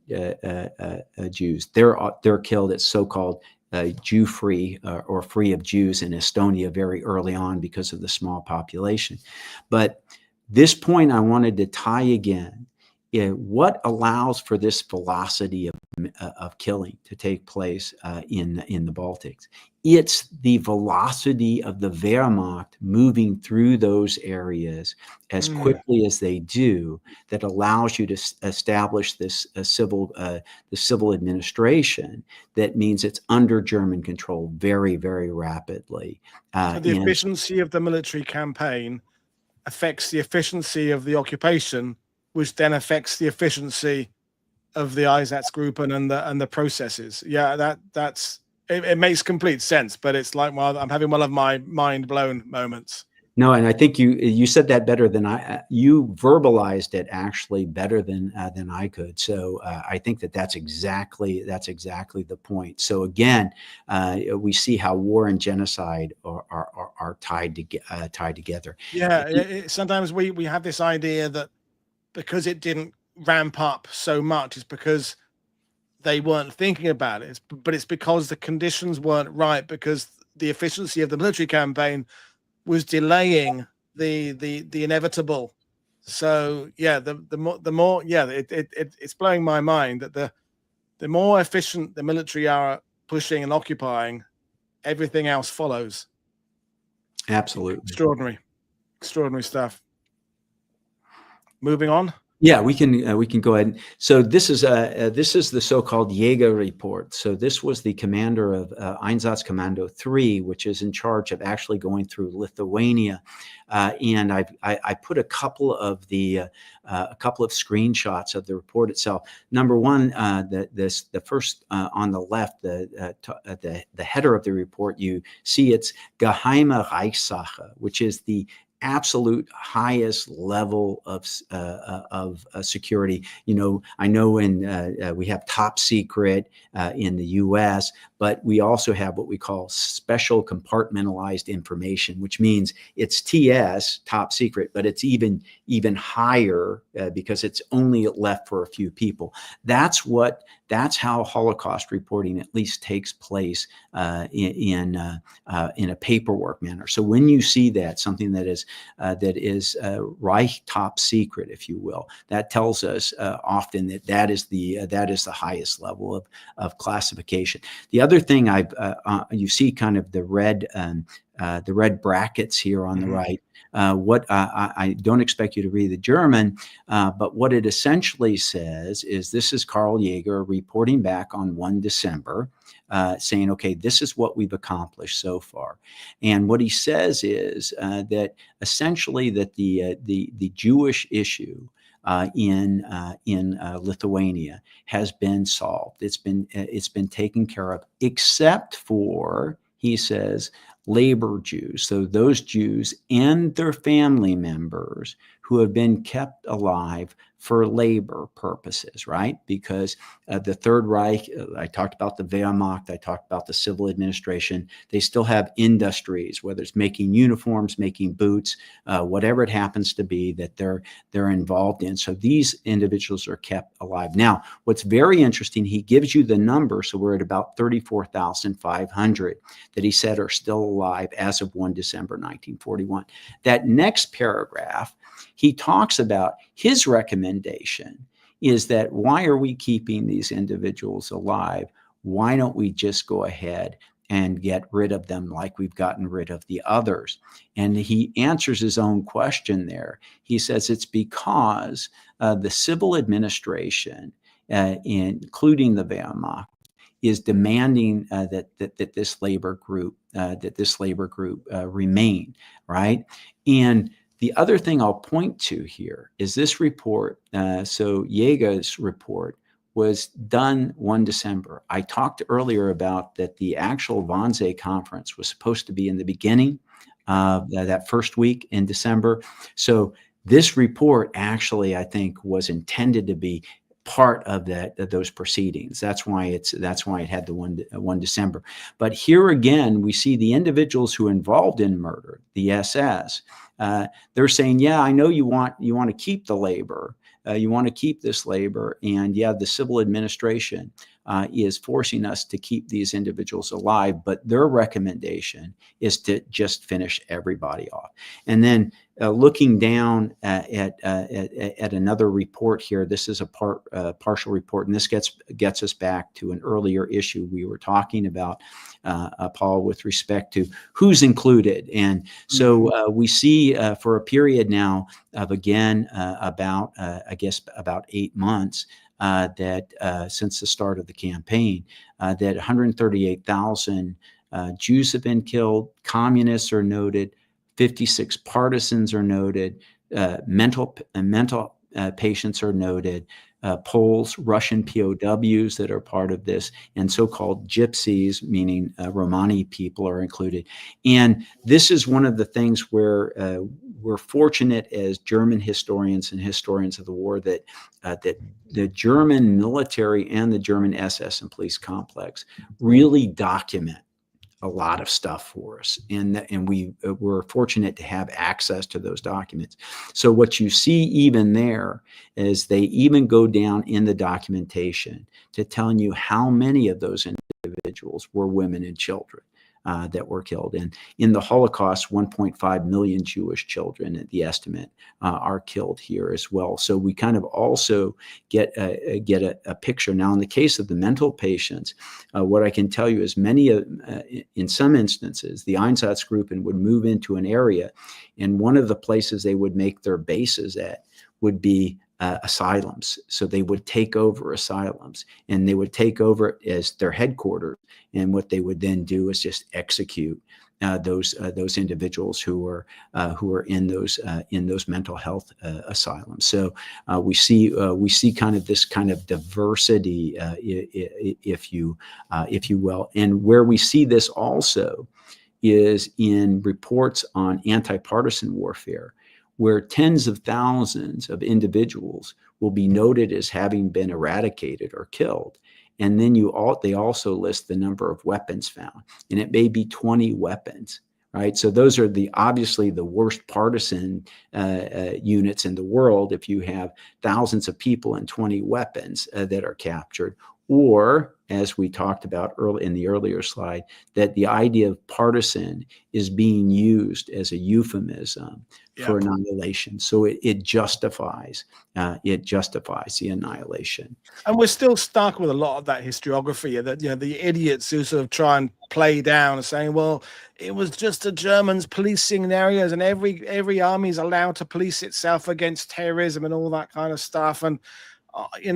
Jews. They're killed at so-called Jew-free or free of Jews in Estonia very early on because of the small population. But this point I wanted to tie again. What allows for this velocity of killing to take place in the Baltics? It's the velocity of the Wehrmacht moving through those areas as quickly as they do that allows you to establish this civil administration that means it's under German control very, very rapidly. So the efficiency of the military campaign affects the efficiency of the occupation, which then affects the efficiency of the Einsatzgruppen and the processes. Yeah, it makes complete sense, but it's like, well, I'm having one of my mind blown moments. No, and I think you said that better than you verbalized it actually better than I could. So I think that's exactly the point. So again, we see how war and genocide are tied together. Yeah, sometimes we have this idea that because it didn't ramp up so much, it's because they weren't thinking about it. But it's because the conditions weren't right, because the efficiency of the military campaign was delaying the inevitable. So yeah, the more yeah, it's blowing my mind that the more efficient the military are pushing and occupying, everything else follows. Absolutely. Extraordinary stuff. Moving on. Yeah, we can go ahead. So this is the so-called Jaeger report. So this was the commander of Einsatzkommando 3, which is in charge of actually going through Lithuania. And I put a couple of screenshots of the report itself. Number one, the first on the left, the header of the report, you see it's Geheime Reichssache, which is the absolute highest level of security. You know, I know we have top secret in the U.S., but we also have what we call special compartmentalized information, which means it's TS, top secret, but it's even higher because it's only left for a few people. That's how Holocaust reporting at least takes place in a paperwork manner. So when you see that, something that is Reich top secret, if you will, that tells us often that is the highest level of classification. The other thing you see kind of the red brackets here on the right. What I don't expect you to read the German, but what it essentially says is this is Karl Jaeger reporting back on 1 December, saying, okay, this is what we've accomplished so far. And what he says is that essentially that the Jewish issue in Lithuania has been solved. It's been taken care of, except for, he says, labor Jews. So those Jews and their family members who have been kept alive for labor purposes, right? Because the Third Reich, I talked about the Wehrmacht, I talked about the civil administration, they still have industries, whether it's making uniforms, making boots, whatever it happens to be that they're involved in. So these individuals are kept alive. Now, what's very interesting, he gives you the number, so we're at about 34,500 that he said are still alive as of 1 December 1941. That next paragraph, he talks about his recommendation is that why are we keeping these individuals alive? Why don't we just go ahead and get rid of them like we've gotten rid of the others? And he answers his own question there. He says it's because the civil administration, including the Wehrmacht, is demanding that this labor group remain, right? And the other thing I'll point to here is this report. So Jaeger's report was done 1 December. I talked earlier about that the actual Wannsee conference was supposed to be in the beginning of that first week in December. So this report actually, I think, was intended to be part of those proceedings. That's why it had the 1 December. But here again, we see the individuals who are involved in murder, the SS. They're saying, yeah, I know you want to keep the labor. You want to keep this labor, and yeah, the civil administration is forcing us to keep these individuals alive, but their recommendation is to just finish everybody off. And then looking down at another report here, this is a partial report, and this gets us back to an earlier issue we were talking about, Paul, with respect to who's included. And so we see for a period now of, again, about 8 months, that since the start of the campaign, that 138,000 Jews have been killed, communists are noted, 56 partisans are noted, mental patients are noted, Poles, Russian POWs that are part of this, and so-called gypsies, meaning Romani people, are included. And this is one of the things where we're fortunate as German historians and historians of the war that the German military and the German SS and police complex really document a lot of stuff for us, and we're fortunate to have access to those documents. So what you see even there is they even go down in the documentation to telling you how many of those individuals were women and children that were killed. And in the Holocaust, 1.5 million Jewish children, at the estimate, are killed here as well. So we kind of also get a picture. Now, in the case of the mental patients, what I can tell you is in some instances, the Einsatzgruppen would move into an area, and one of the places they would make their bases at would be asylums. So they would take over asylums, and they would take over as their headquarters. And what they would then do is just execute those individuals who are in those mental health asylums. So we see kind of this kind of diversity, if you will, and where we see this also is in reports on anti-partisan warfare, where tens of thousands of individuals will be noted as having been eradicated or killed. And then they also list the number of weapons found, and it may be 20 weapons, right? So those are obviously the worst partisan units in the world if you have thousands of people and 20 weapons that are captured. Or, as we talked about in the earlier slide, that the idea of partisan is being used as a euphemism for annihilation. So it justifies the annihilation. And we're still stuck with a lot of that historiography that, the idiots who sort of try and play down, saying, well, it was just the Germans policing areas, and every army is allowed to police itself against terrorism and all that kind of stuff. And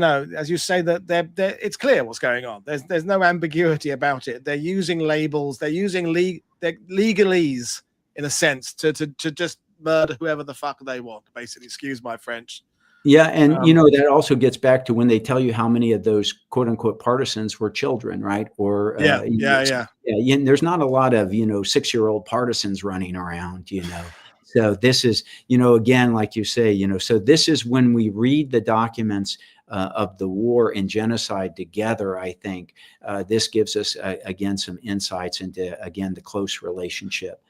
as you say, that it's clear what's going on. There's no ambiguity about it. They're using labels. They're using legalese, in a sense, to just murder whoever the fuck they want, basically. Excuse my French. Yeah, and that also gets back to when they tell you how many of those quote unquote partisans were children, right? Or there's not a lot of 6-year-old partisans running around, So this is, again, like you say, so this is when we read the documents of the war and genocide together. I think this gives us again some insights into the close relationship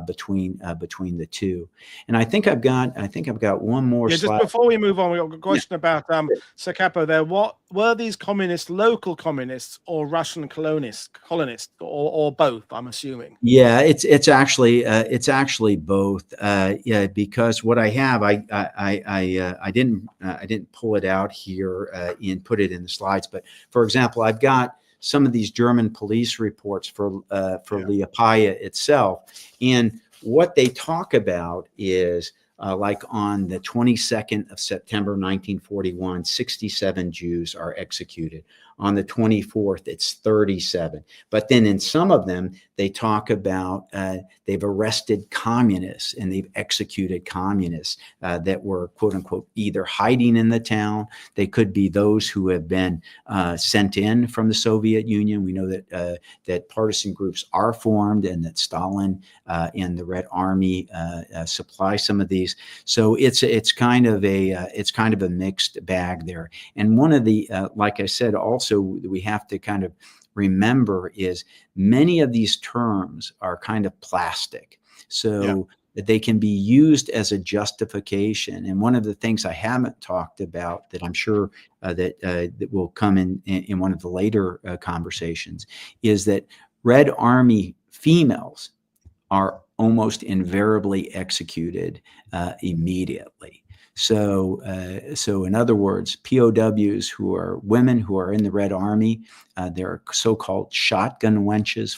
between the two. And I think I've got one more slide. Just before we move on, we got a question about Sir Capo there. What were these communists, local communists, or Russian colonists, or both? I'm assuming. Yeah, it's actually both. Because what I have, I didn't pull it out here and put it in the slides. But for example, I've got some of these German police reports for Liepaja itself. And what they talk about is like on the 22nd of September, 1941, 67 Jews are executed. On the 24th, it's 37. But then in some of them, they talk about they've arrested communists and they've executed communists that were, quote unquote, either hiding in the town. They could be those who have been sent in from the Soviet Union. We know that partisan groups are formed, and that Stalin and the Red Army supply some of these. So it's kind of a mixed bag there. And one of the like I said, also we have to kind of remember is many of these terms are kind of plastic, so that they can be used as a justification. And one of the things I haven't talked about that I'm sure that will come in one of the later conversations is that Red Army females are almost invariably executed immediately. So in other words, POWs who are women who are in the Red Army, they're so-called shotgun wenches.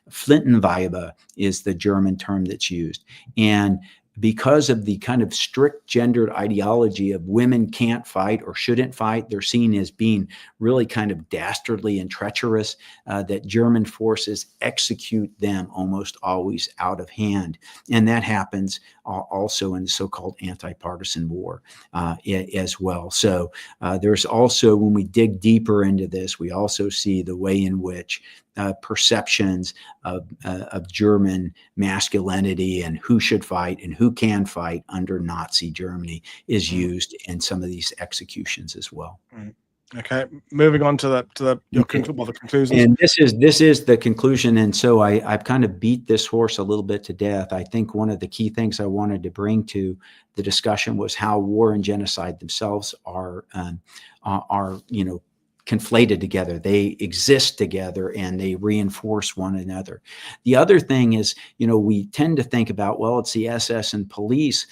Flintenweiber is the German term that's used. And because of the kind of strict gendered ideology of women can't fight or shouldn't fight, they're seen as being really kind of dastardly and treacherous, that German forces execute them almost always out of hand. And that happens also in the so-called anti-partisan war as well. So there's also, when we dig deeper into this, we also see the way in which perceptions of German masculinity and who should fight and who can fight under Nazi Germany is used in some of these executions as well. Okay, moving on to the conclusions. And this is the conclusion. And so I've kind of beat this horse a little bit to death. I think one of the key things I wanted to bring to the discussion was how war and genocide themselves are conflated together. They exist together and they reinforce one another. The other thing is, we tend to think about, well, it's the SS and police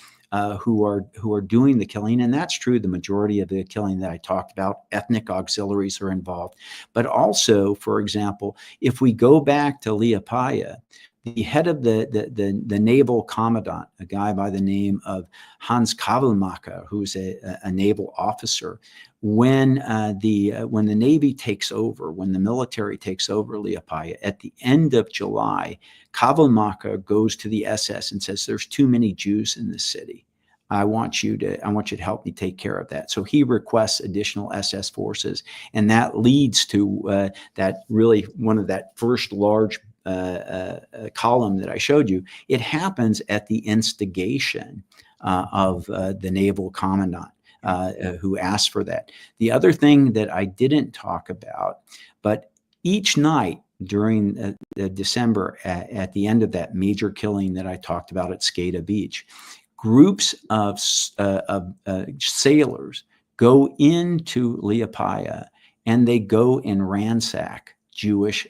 who are doing the killing, and that's true. The majority of the killing that I talked about, ethnic auxiliaries are involved. But also, for example, if we go back to Liepaja, the head of the naval commandant, a guy by the name of Hans Kavelmacher, who's a naval officer, when the Navy takes over, when the military takes over Liepaja at the end of July, Kavelmacher goes to the SS and says, "There's too many Jews in this city. I want you to help me take care of that." So he requests additional SS forces, and that leads to that really one of that first large column that I showed you. It happens at the instigation of the naval commandant who asked for that. The other thing that I didn't talk about, but each night during December, at the end of that major killing that I talked about at Skata Beach, groups of sailors go into Liepaja and they go and ransack Jewish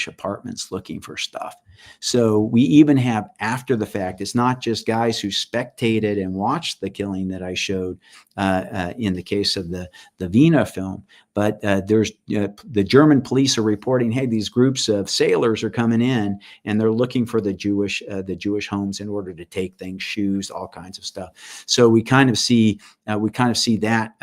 apartments looking for stuff. So we even have after the fact, it's not just guys who spectated and watched the killing that I showed in the case of the Wiener film, but there's the German police are reporting, hey, these groups of sailors are coming in and they're looking for the Jewish homes in order to take things, shoes, all kinds of stuff. So we kind of see that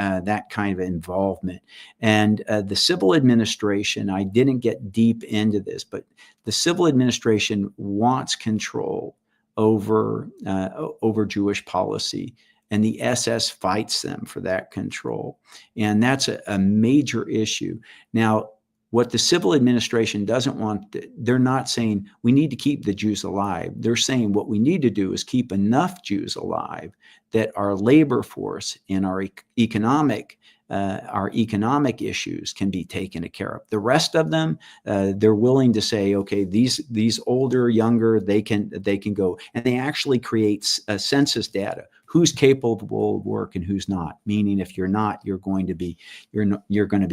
kind of involvement. And the civil administration, I didn't get deep into this, but the civil administration wants control over Jewish policy, and the SS fights them for that control. And that's a major issue. Now, what the civil administration doesn't want, they're not saying we need to keep the Jews alive. They're saying what we need to do is keep enough Jews alive that our labor force and our economic issues can be taken care of. The rest of them, they're willing to say, okay, these older, younger, they can go, and they actually create census data. Who's capable of work and who's not? Meaning, if you're not, you're going to be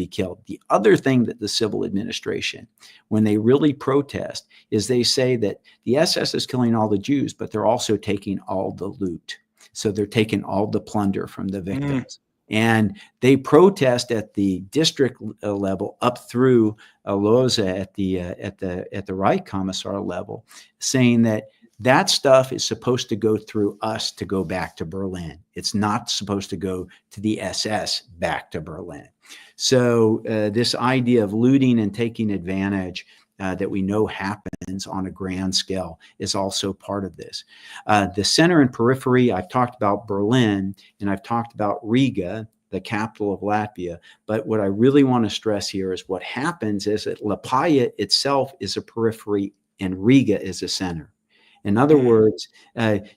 killed. The other thing that the civil administration, when they really protest, is they say that the SS is killing all the Jews, but they're also taking all the loot. So they're taking all the plunder from the victims. And they protest at the district level up through Loza at the Reich Commissar level, saying that stuff is supposed to go through us to go back to Berlin. It's not supposed to go to the SS back to Berlin. So this idea of looting and taking advantage that we know happens on a grand scale is also part of this. The center and periphery, I've talked about Berlin and I've talked about Riga, the capital of Latvia. But what I really want to stress here is what happens is that Liepaja itself is a periphery and Riga is a center. In other words,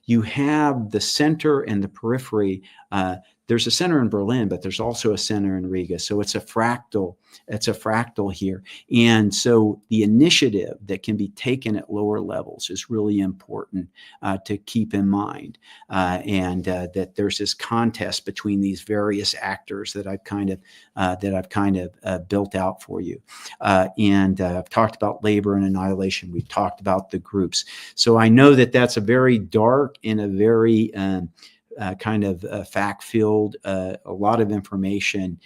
you have the center and the periphery. There's a center in Berlin, but there's also a center in Riga. So it's a fractal. It's a fractal here. And so the initiative that can be taken at lower levels is really important to keep in mind. And that there's this contest between these various actors that I've kind of built out for you. And I've talked about labor and annihilation. We've talked about the groups. So I know that that's a very dark and a very fact-filled, a lot of information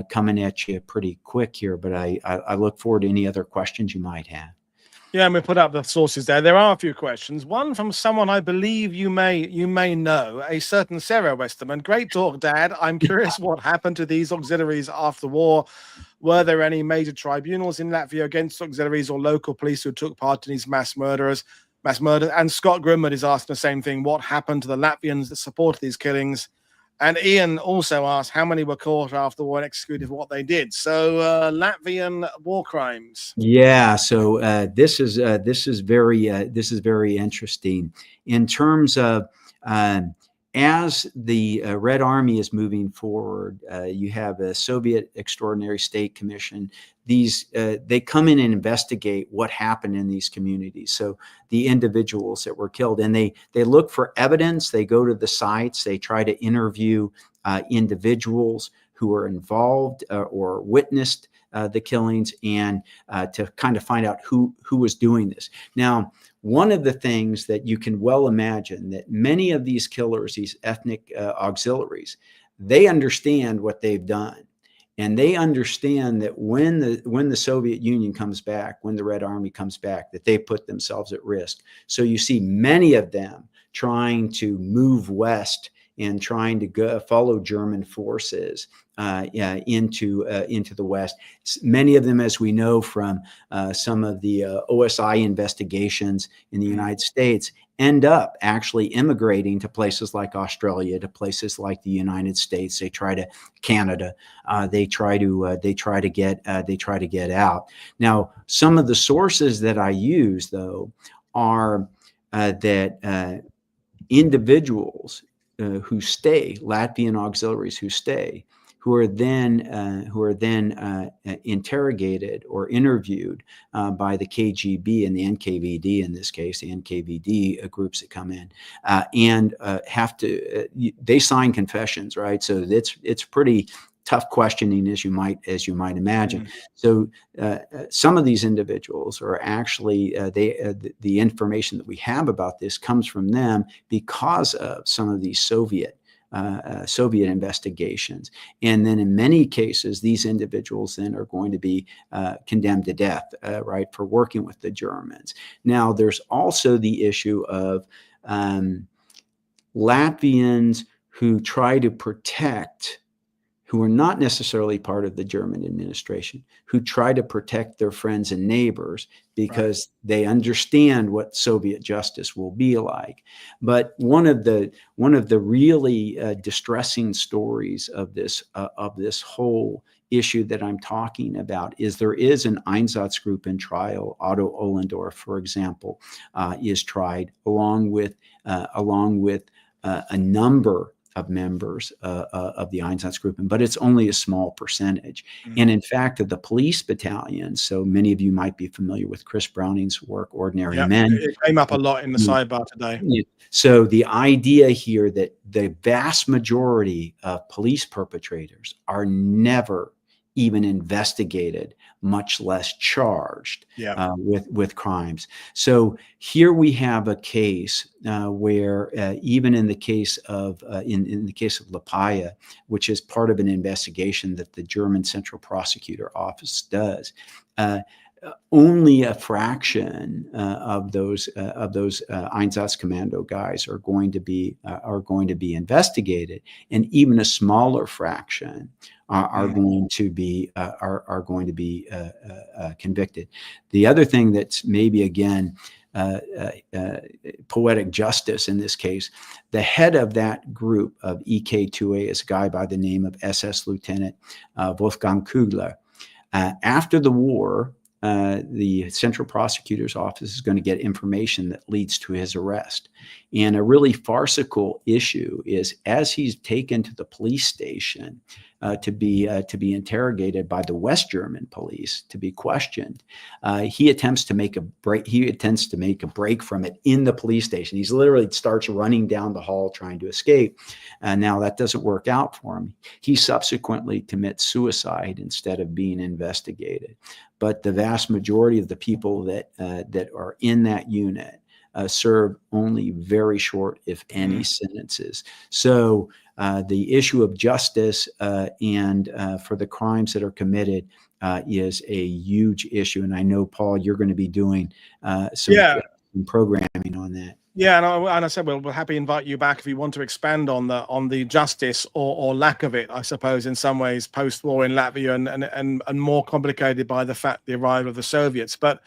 coming at you pretty quick here, but I look forward to any other questions you might have. Yeah, and we put up the sources there. There are a few questions. One from someone I believe you may know, a certain Sarah Westermann. Great talk, Dad. I'm curious what happened to these auxiliaries after the war. Were there any major tribunals in Latvia against auxiliaries or local police who took part in these mass murders? And Scott Grimwood is asking the same thing. What happened to the Latvians that supported these killings? And Ian also asked how many were caught after the war and executed for what they did. So Latvian war crimes. Yeah. So this is very interesting in terms of as the Red Army is moving forward. You have a Soviet Extraordinary State Commission. They come in and investigate what happened in these communities. So the individuals that were killed, and they look for evidence. They go to the sites. They try to interview individuals who are involved or witnessed the killings, and to kind of find out who was doing this. Now, one of the things that you can well imagine that many of these killers, these ethnic auxiliaries, they understand what they've done. And they understand that when the Soviet Union comes back, when the Red Army comes back, that they put themselves at risk. So you see many of them trying to move west and trying to follow German forces into the West. Many of them, as we know from some of the OSI investigations in the United States, end up actually immigrating to places like Australia, to places like the United States. They try to Canada. They try to get out. Now, some of the sources that I use, though, are that individuals who stay, Latvian auxiliaries who stay, who are then interrogated or interviewed by the KGB and the NKVD, in this case, the NKVD groups that come in and have to. They sign confessions, right? So it's pretty tough questioning, as you might imagine. So some of these individuals are actually the information that we have about this comes from them because of some of these Soviet investigations. And then in many cases, these individuals then are going to be condemned to death, right, for working with the Germans. Now, there's also the issue of Latvians who try to protect, who are not necessarily part of the German administration, who try to protect their friends and neighbors because they understand what Soviet justice will be like. But one of the really distressing stories of this whole issue that I'm talking about is there is an Einsatzgruppe in trial. Otto Ohlendorf, for example, is tried along with a number of members of the Einsatzgruppe, but it's only a small percentage. And in fact, the police battalions, so many of you might be familiar with Chris Browning's work, Ordinary Men. It came up a lot in the sidebar today. So the idea here that the vast majority of police perpetrators are never even investigated, much less charged with crimes. So here we have a case where even in the case of in the case of Liepaja, which is part of an investigation that the German Central Prosecutor Office does, only a fraction of those Einsatzkommando guys are going to be investigated, and even a smaller fraction are going to be convicted. The other thing that's maybe again poetic justice in this case, the head of that group of EK2A is a guy by the name of SS Lieutenant Wolfgang Kugler. After the war, the Central Prosecutor's Office is going to get information that leads to his arrest. And a really farcical issue is, as he's taken to the police station to be interrogated by the West German police, to be questioned, he attempts to make a break. He attempts to make a break from it in the police station. He's literally starts running down the hall trying to escape. Now that doesn't work out for him. He subsequently commits suicide instead of being investigated. But the vast majority of the people that are in that unit serve only very short, if any, sentences. So the issue of justice and for the crimes that are committed is a huge issue. And I know, Paul, you're going to be doing some programming on that. Yeah, and I said we'll happy to invite you back if you want to expand on the justice or lack of it, I suppose, in some ways post-war in Latvia and more complicated by the fact the arrival of the Soviets. But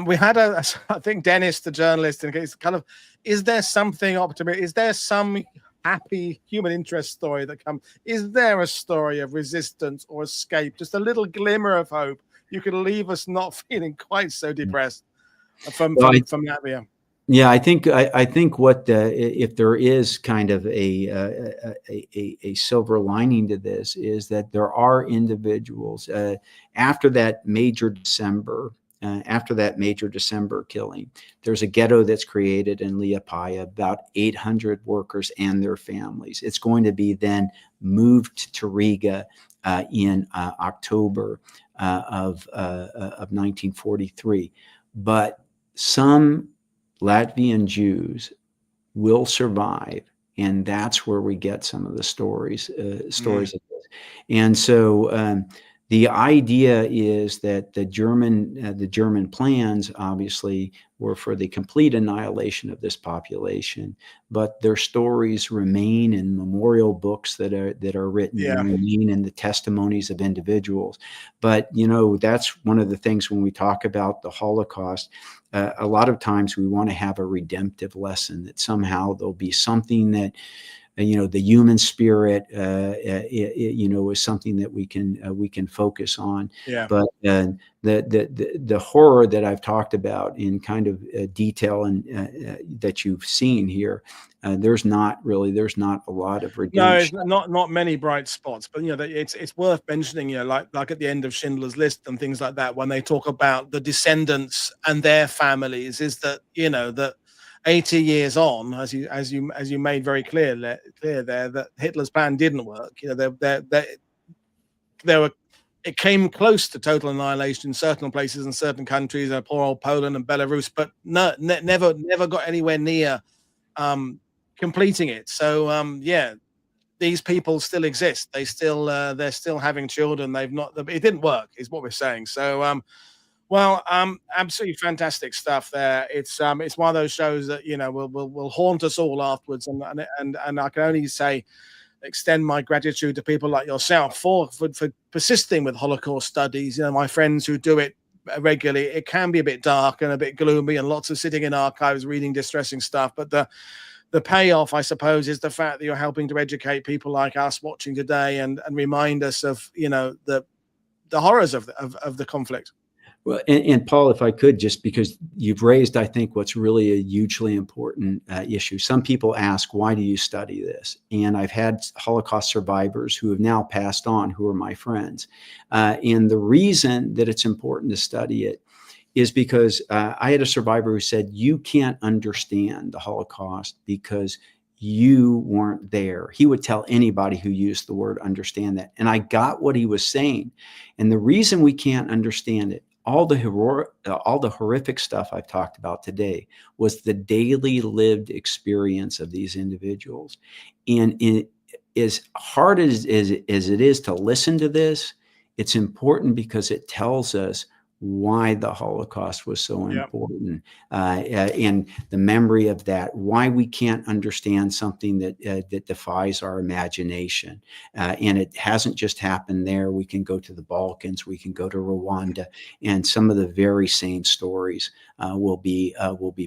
we had I think Dennis, the journalist, in case kind of, is there something optimistic? Is there some happy human interest story that comes? Is there a story of resistance or escape? Just a little glimmer of hope. You can leave us not feeling quite so depressed from Latvia. Yeah, I think what if there is kind of a silver lining to this is that there are individuals after that major December killing. There's a ghetto that's created in Liepaja, about 800 workers and their families. It's going to be then moved to Riga in October of 1943, but some Latvian Jews will survive, and that's where we get some of the stories of this. And so the idea is that the German plans obviously were for the complete annihilation of this population, but their stories remain in memorial books that are written Yeah. and remain in the testimonies of individuals. But that's one of the things when we talk about the Holocaust. A lot of times we want to have a redemptive lesson, that somehow there'll be something that the human spirit, is something that we can focus on. Yeah. But the horror that I've talked about in kind of detail and that you've seen here, there's not a lot of No, it's redemption. not many bright spots, but it's worth mentioning, like at the end of Schindler's List and things like that, when they talk about the descendants and their families, is that that 80 years on, as you made very clear there, that Hitler's plan didn't work. There were it came close to total annihilation in certain places and certain countries, poor old Poland and Belarus, but never got anywhere near completing it. So these people still exist. They're still having children. They've not. It didn't work, is what we're saying. So absolutely fantastic stuff there. It's one of those shows that will haunt us all afterwards, and I can only say, extend my gratitude to people like yourself for persisting with Holocaust studies. My friends who do it regularly. It can be a bit dark and a bit gloomy, and lots of sitting in archives reading distressing stuff, but the payoff, I suppose, is the fact that you're helping to educate people like us watching today and remind us of the horrors of the conflict. Well, and Paul, if I could, just because you've raised, I think, what's really a hugely important issue. Some people ask, why do you study this? And I've had Holocaust survivors who have now passed on, who are my friends. And the reason that it's important to study it is because I had a survivor who said, you can't understand the Holocaust because you weren't there. He would tell anybody who used the word understand that. And I got what he was saying. And the reason we can't understand it, all the horrific stuff I've talked about today, was the daily lived experience of these individuals. And as hard as it is to listen to this, it's important because it tells us why the Holocaust was so important, and the memory of that, why we can't understand something that defies our imagination. And it hasn't just happened there. We can go to the Balkans, we can go to Rwanda, and some of the very same stories will be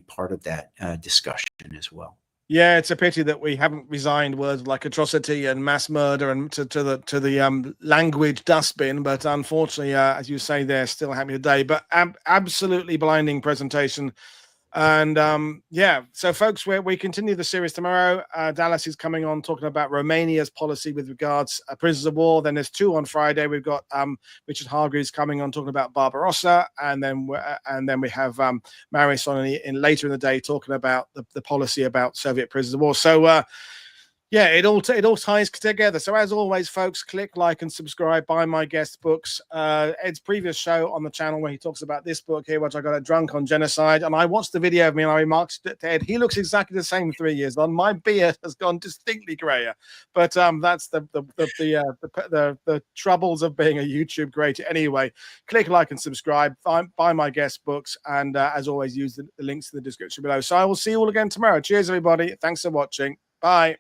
part of that discussion as well. Yeah, it's a pity that we haven't resigned words like atrocity and mass murder and to the language dustbin. But unfortunately, as you say, they're still happening today. But absolutely blinding presentation. And so folks, we continue the series tomorrow. Dallas is coming on talking about Romania's policy with regards prisoners of war. Then there's 2 on Friday. We've got Richard Hargreaves coming on talking about Barbarossa, and then we have Maris on in later in the day talking about the policy about Soviet prisoners of war. So it all ties together. So as always, folks, click like and subscribe. Buy my guest books. Ed's previous show on the channel where he talks about this book here, which I got drunk on genocide, and I watched the video of me and I remarked to Ed, he looks exactly the same 3 years on. My beard has gone distinctly grayer, but that's the troubles of being a YouTube creator. Anyway, click like and subscribe. Buy my guest books, and as always, use the links in the description below. So I will see you all again tomorrow. Cheers, everybody. Thanks for watching. Bye.